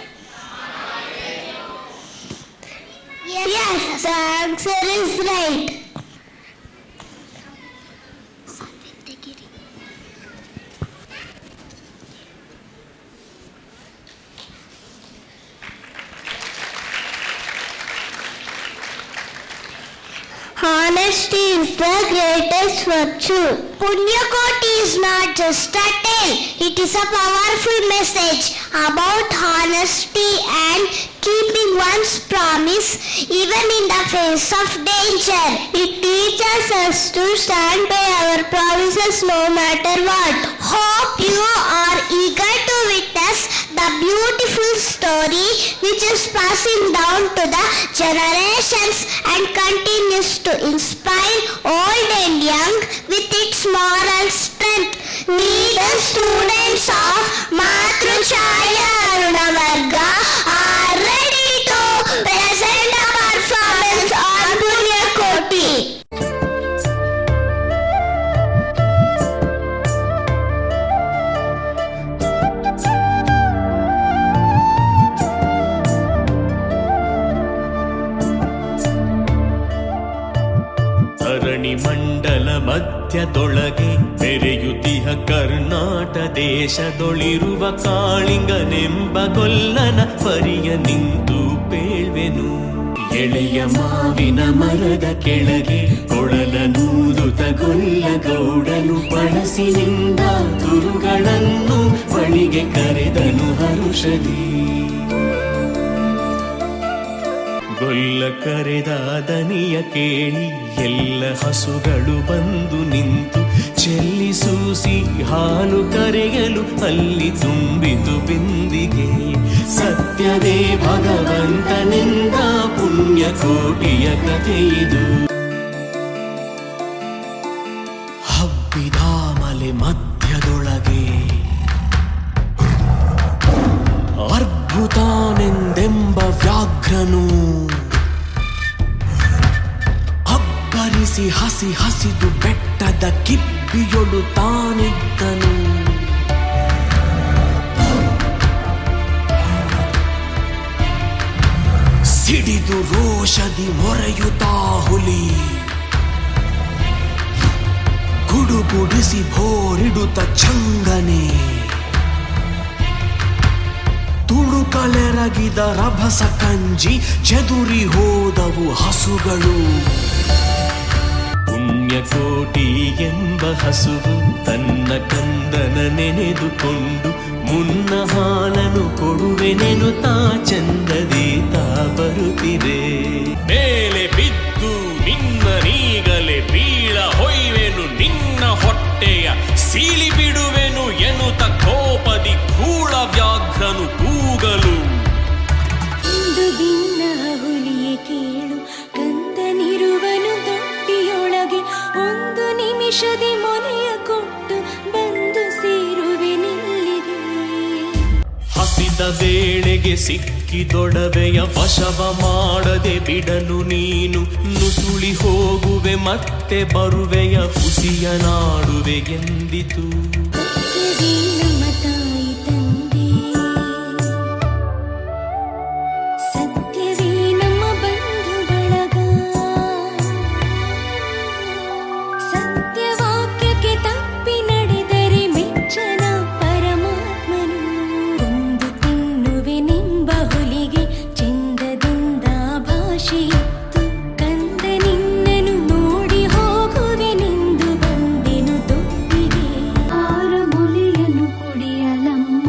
Yes, the answer is right. Honesty is the greatest virtue. Punyakoti is not just a tale, it is a powerful message about honesty and keeping one's promise even in the face of danger. It teaches us to stand by our promises no matter what. Hope you are eager to witness the beautiful story which is passing down to the generations and continues to inspire old and young with its moral strength. We, the students of Matruchaya Arunavarga, are ready to present a performance on Punyakoti. ಧರಣಿ ಮಂಡಲ ಮಧ್ಯದೊಳಗೆ ಬೆರೆಯುತಿಹ ಕರ್ನಾಟ ದೇಶದೊಳಿರುವ ಕಾಳಿಂಗನೆಂಬ ಗೊಲ್ಲನ ಪರಿಯ ನಿಂತು ಪೇಳ್ವೆನು. ಎಳೆಯ ಮಾವಿನ ಮರದ ಕೆಳಗೆ ಕೊಳಲ ನೂದುತ್ತ ಗೊಲ್ಲ ಗೌಡನು ಬಳಸಿನಿಂದ ತುರುಗಳನ್ನು ಬಳಿಗೆ ಕರೆದನು ಹರುಷದಿ. ಗೊಲ್ಲ ಕರೆದ ದನಿಯ ಕೇಳಿ ಎಲ್ಲ ಹಸುಗಳು ಬಂದು ನಿಂತು ಚೆಲ್ಲಿಸೂಸಿ ಹಾಲು ಕರೆಯಲು ಅಲ್ಲಿ ತುಂಬಿತು ಬಿಂದಿಗೆ. ಸತ್ಯವೇ ಭಗವಂತನಿಂದ ಪುಣ್ಯ ಕೋಟಿಯ ಕಥೆಯಿದು. ಹಬ್ಬಿದ ಮಲೆ ಮಧ್ಯದೊಳಗೆ ಅರ್ಭುತಾನೆಂದೆಂಬ ವ್ಯಾಘ್ರನು ಅಬ್ಬರಿಸಿ ಹಸಿ ಹಸಿದು ಬೆಟ್ಟದ ಕಿಪ್ಪಿಯೊಳು ತಾನಿದ್ದನು. ಸಿಡಿದು ರೋಷದಿ ಮೊರೆಯುತ್ತಾ ಹುಲಿ ಗುಡುಗುಡಿಸಿ ಭೋರಿಡುತ್ತ ಚಂಗನೆ. ತುಳುಕಲೆರಗಿದ ರಭಸ ಕಂಜಿ ಚೆದುರಿ ಹೋದವು ಹಸುಗಳು. ಪುಣ್ಯಕೋಟಿ ಎಂಬ ಹಸುವು ತನ್ನ ಕಂದನ ನೆನೆದುಕೊಂಡು ಮುನ್ನ ಹಾಲನು ಕೊಡುವೆನೆನುತ್ತಾ ಚಂದದಿ ತಾ ಬರುತ್ತಿದೆ. ಮೇಲೆ ಬಿದ್ದು ನಿನ್ನ ನೀಗಲೆ ಬೀಳ ಹೊಯ್ವೆನು ನಿನ್ನ ಹೊಟ್ಟೆಯ ಸೀಳಿ ಬಿಡುವೆನು ಎನ್ನುತ್ತ ಕೋಪದಿ ಕೂಳ ವ್ಯಾಘ್ರನು ಕೂಗಲು. ಒಂದು ದಿನ ಹುಲಿಯೇ ಕೇಳು, ಕಂದನಿರುವನು ತೊಟ್ಟಿಯೊಳಗೆ, ಒಂದು ನಿಮಿಷದಿ ಮೊನೆಯ ಕೊಟ್ಟು ಬಂದು ಸೇರುವೆ ನಿಲ್ಲಿಗೆ. ಹಸಿದ ವೇಳೆಗೆ ಸಿಕ್ಕಿದೊಡವೆಯ ವಶವ ಮಾಡದೆ ಬಿಡನು ನೀನು. ನುಸುಳಿ ಹೋಗುವೆ ಮತ್ತೆ ಬರುವೆಯ ಹುಸಿಯ ನಾಡುವೆ ಎಂದಿತು. ನಮ್ಮ ತಾಯಿ ತಂದೆ, ಸತ್ಯವೇ ನಮ್ಮ ಬಂಧು ಬಳಗ, ಸತ್ಯವಾಕ್ಯಕ್ಕೆ ತಪ್ಪಿ ನಡೆದರೆ ಮೆಚ್ಚನ ಪರಮಾತ್ಮನು. ಒಂದು ತಿನ್ನುವೆನೆಂಬ ಹುಲಿಗೆ ಚೆಂದದಿಂದ ಭಾಷೆಯಿತ್ತು. ಕಂದ ನಿನ್ನನು ನೋಡಿ ಹೋಗುವೆನೆಂದು ಬಂದೆನು ತೊಟ್ಟಿಗೆ. ಆರು ಮುಲಿಯನು ಕುಡಿಯಲಮ್ಮ,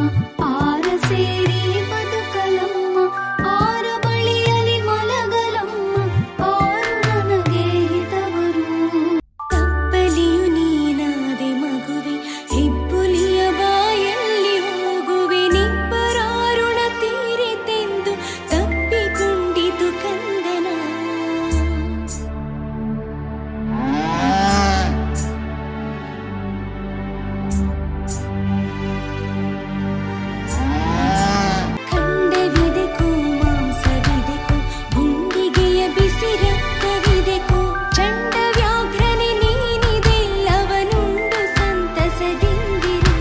ಆರ ಸೇರಿ ಬದುಕಲಮ್ಮ, ಆರ ಬಳಿಯಲಿ ಮಲಗಲಮ್ಮ, ಆರು ನನಗೆ ಹಿತವರು. ತಪ್ಪಲಿಯು ನೀನಾದೆ ಮಗುವೆ, ಹೆಬ್ಬುಲಿಯ ಬಾಯಲ್ಲಿ ಹೋಗುವೆ, ನಿಬ್ಬರಾರುಣ ತೀರಿತೆಂದು ತಪ್ಪಿಕೊಂಡಿತು ಕಂದನ. ಖಂಡವಿದೆಕೋ ಮಾಂಸವಿದೆಕೋ, ಗುಂಡಿಗೆಯ ಬಿಸಿ ರಕ್ತವಿದೆಕೋ, ಚಂಡ ವ್ಯಾಘ್ರನೆ ನೀನಿದೆಲ್ಲವನುಂಡು ಸಂತಸದಿಂದಿರು.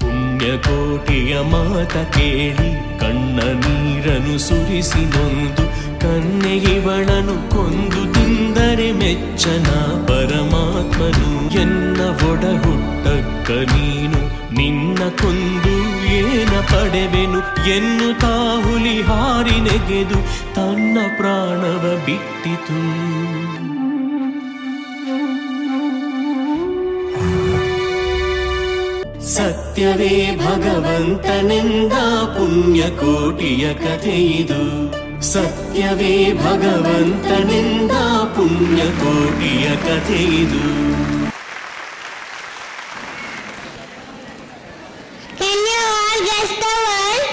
ಪುಣ್ಯಕೋಟಿಯ ಮಾತ ಕೇಳಿ ಕಣ್ಣ ನೀರನು ಸುರಿಸಿ ನೊಂದು, ಕನ್ನೆಯವಳನು ಕೊಂದು ತಿಂದರೆ ಮೆಚ್ಚನ ಪರಮಾತ್ಮನು. ಎನ್ನ ಒಡ ಹುಟ್ಟಕ್ಕ ನೀನು ನಿನ್ನ ಕೊಂದು ಏನ ಪಡೆವೆನು ಎನ್ನುತ್ತಾ ಹುಲಿ ಹಾರಿ ನೆಗೆದು ತನ್ನ ಪ್ರಾಣವ ಬಿಟ್ಟಿತು. ಸತ್ಯವೇ ಭಗವಂತನೆಂದ ಪುಣ್ಯಕೋಟಿಯ ಕಥೆಯಿದು. ಸತ್ಯವೇ ಭಗವಂತನೆಂದ ಪುಣ್ಯಕೋಟಿಯ ಕಥೆಯಿದು. Can you all guess the word?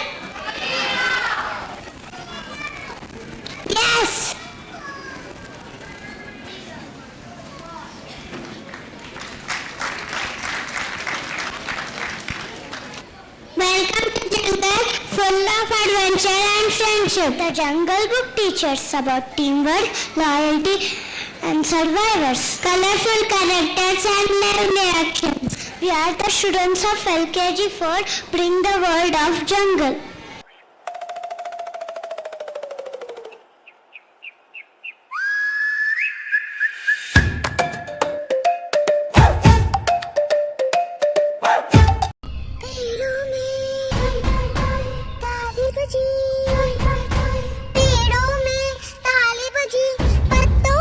Yes. Welcome to Jungle, full of adventure and friendship. The Jungle Book teaches about teamwork, loyalty, and survivors. Colorful characters and lively actions. We are the students of LKG 4. Bring the world of jungle. पेड़ों में ताली बजी, पत्तों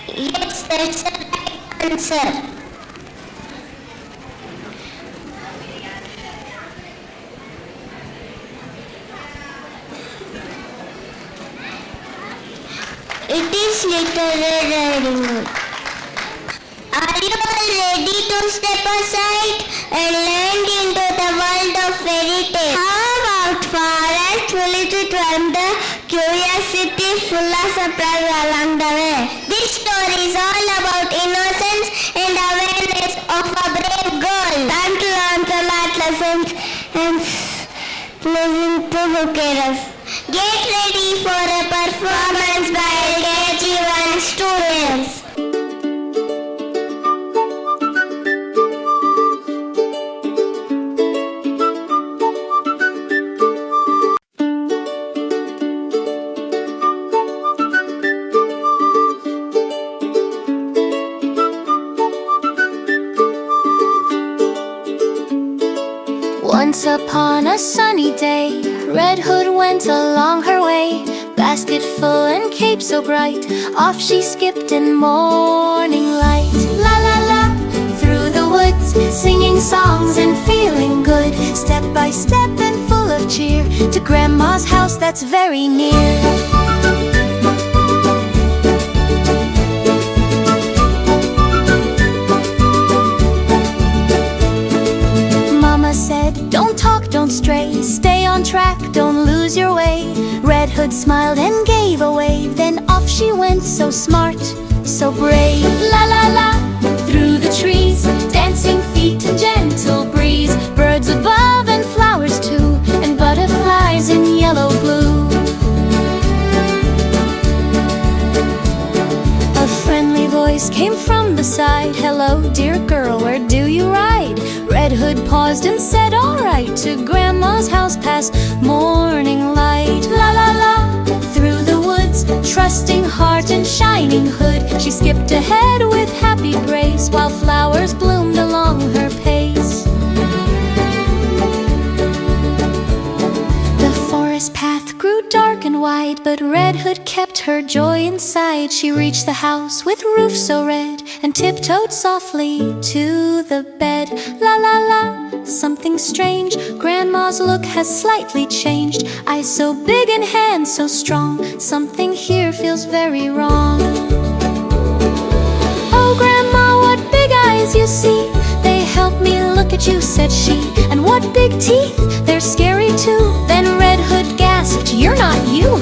Yes, that's the right answer. It is Little Red Riding Hood. Are you all ready to step aside and land into the world of fairy tales? How about forest fully to wonder, curiosity full of surprise along the way? This story is all about innocence and awareness of a brave girl. Time to learn some life lessons and listen to Bukeras. Get ready for a performance by KG1 students. Once upon a sunny day, Red Hood went along her way. Basket full and cape so bright, off she skipped in morning light. La la la, through the woods, singing songs and feeling good. Step by step and full of cheer, to Grandma's house that's very near. Don't talk, don't stray, stay on track, don't lose your way. Red Hood smiled and gave a wave, then off she went, so smart, so brave. La la la, through the trees, dancing feet and gentle breeze. Birds above and flowers too, and butterflies in yellow blue. A friendly voice came from the side. Hello, dear girl, where do you ride? Red Hood paused and said, all right, to Grandma's house past morning light. La la la, through the woods, trusting heart and shining hood. She skipped ahead with happy grace, while flowers bloomed along her pace. The forest path grew dark and wide, but Red Hood kept her joy inside. She reached the house with roof so red, and tiptoed softly to the bed. La la la, something strange, Grandma's look has slightly changed. Eyes so big and hands so strong, something here feels very wrong. Oh Grandma, what big eyes you see, they help me look at you, said she. And what big teeth, they're scary too. Then Red Hood gasped, you're not you.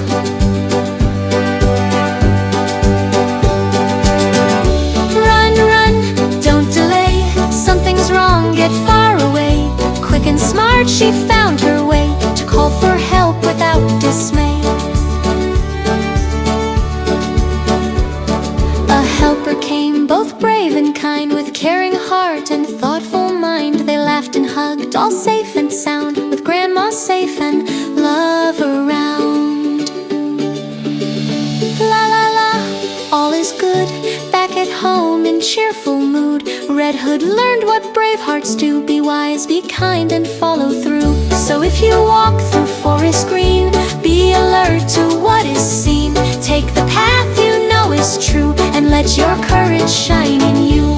Get far away. Quick and smart she found her way, to call for help without dismay. A helper came, both brave and kind, with caring heart and thoughtful mind. They laughed and hugged, all safe and sound, with Grandma safe and love around. La la la, all is good, back at home in cheerful mood. Red Hood learned what brave hearts do, be wise, be kind, and follow through. So if you walk through forest green, be alert to what is seen. Take the path you know is true, and let your courage shine in you.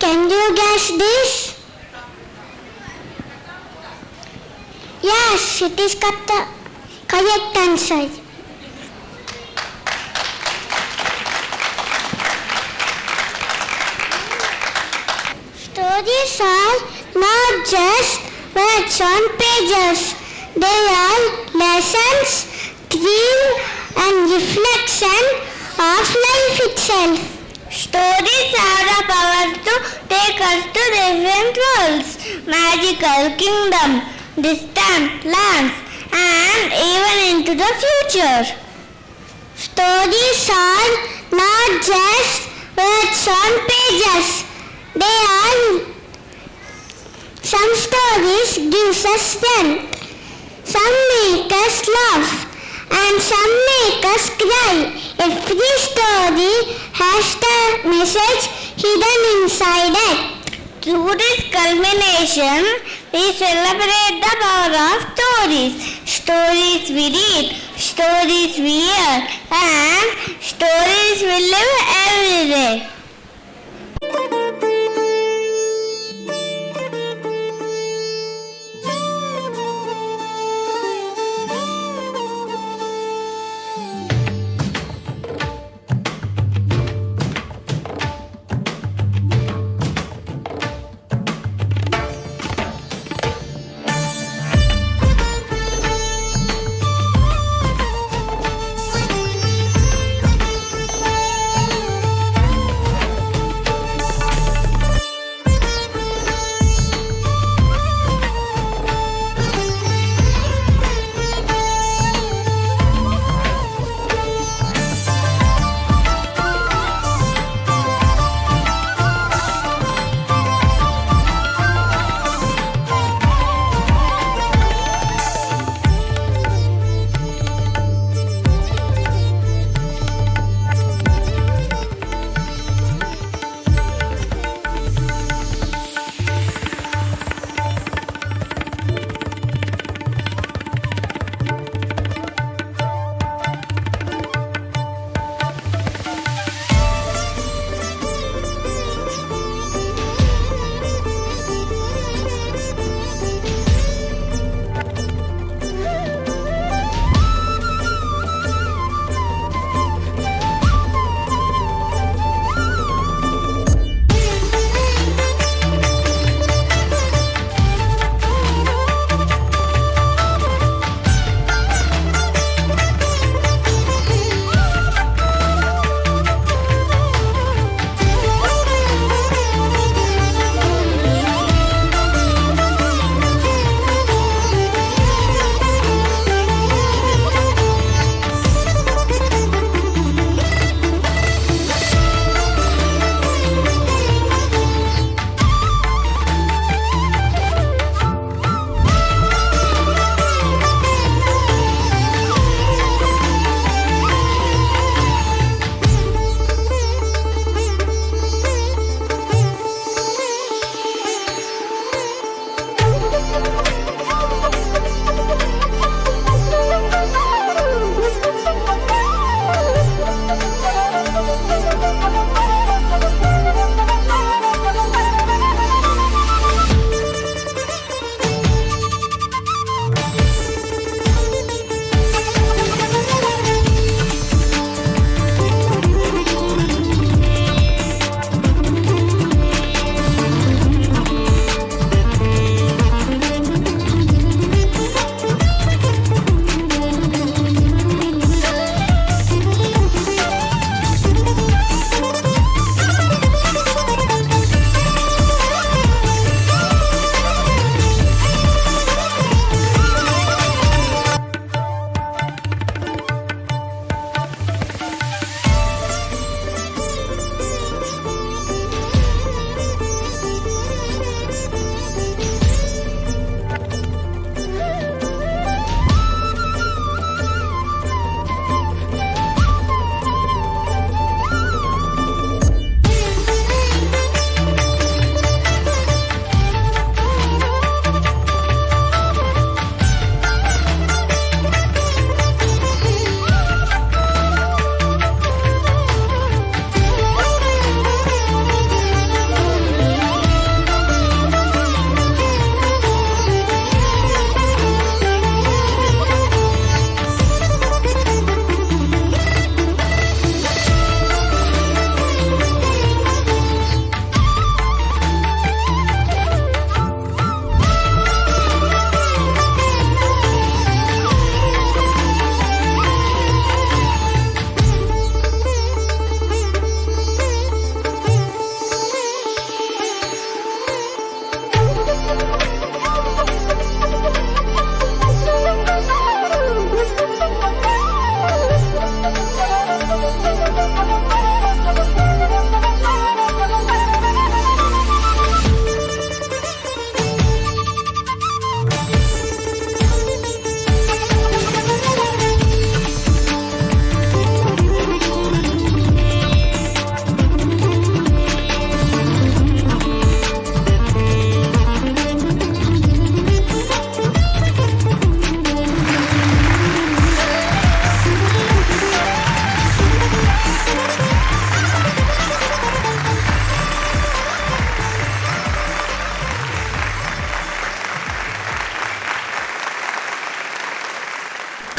Can you guess this? Yes, it is correct answer. Stories are not just words on pages. They are lessons, dream and reflection of life itself. Stories have the power to take us to different worlds, magical kingdom, distant lands, and even into the future. Stories are not just words on pages. They are, some stories gives us strength. Some make us laugh and some make us cry. Every story has the message hidden inside it. Through this culmination, we celebrate the power of stories. Stories we read, stories we hear, and stories we live every day.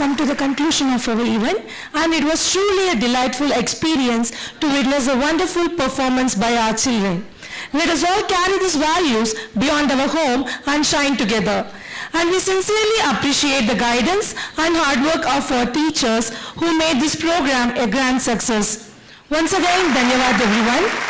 come to the conclusion of our event, and it was truly a delightful experience to witness a wonderful performance by our children. Let us all carry these values beyond our home and shine together. And we sincerely appreciate the guidance and hard work of our teachers who made this program a grand success. Once again, Dhanyavad everyone.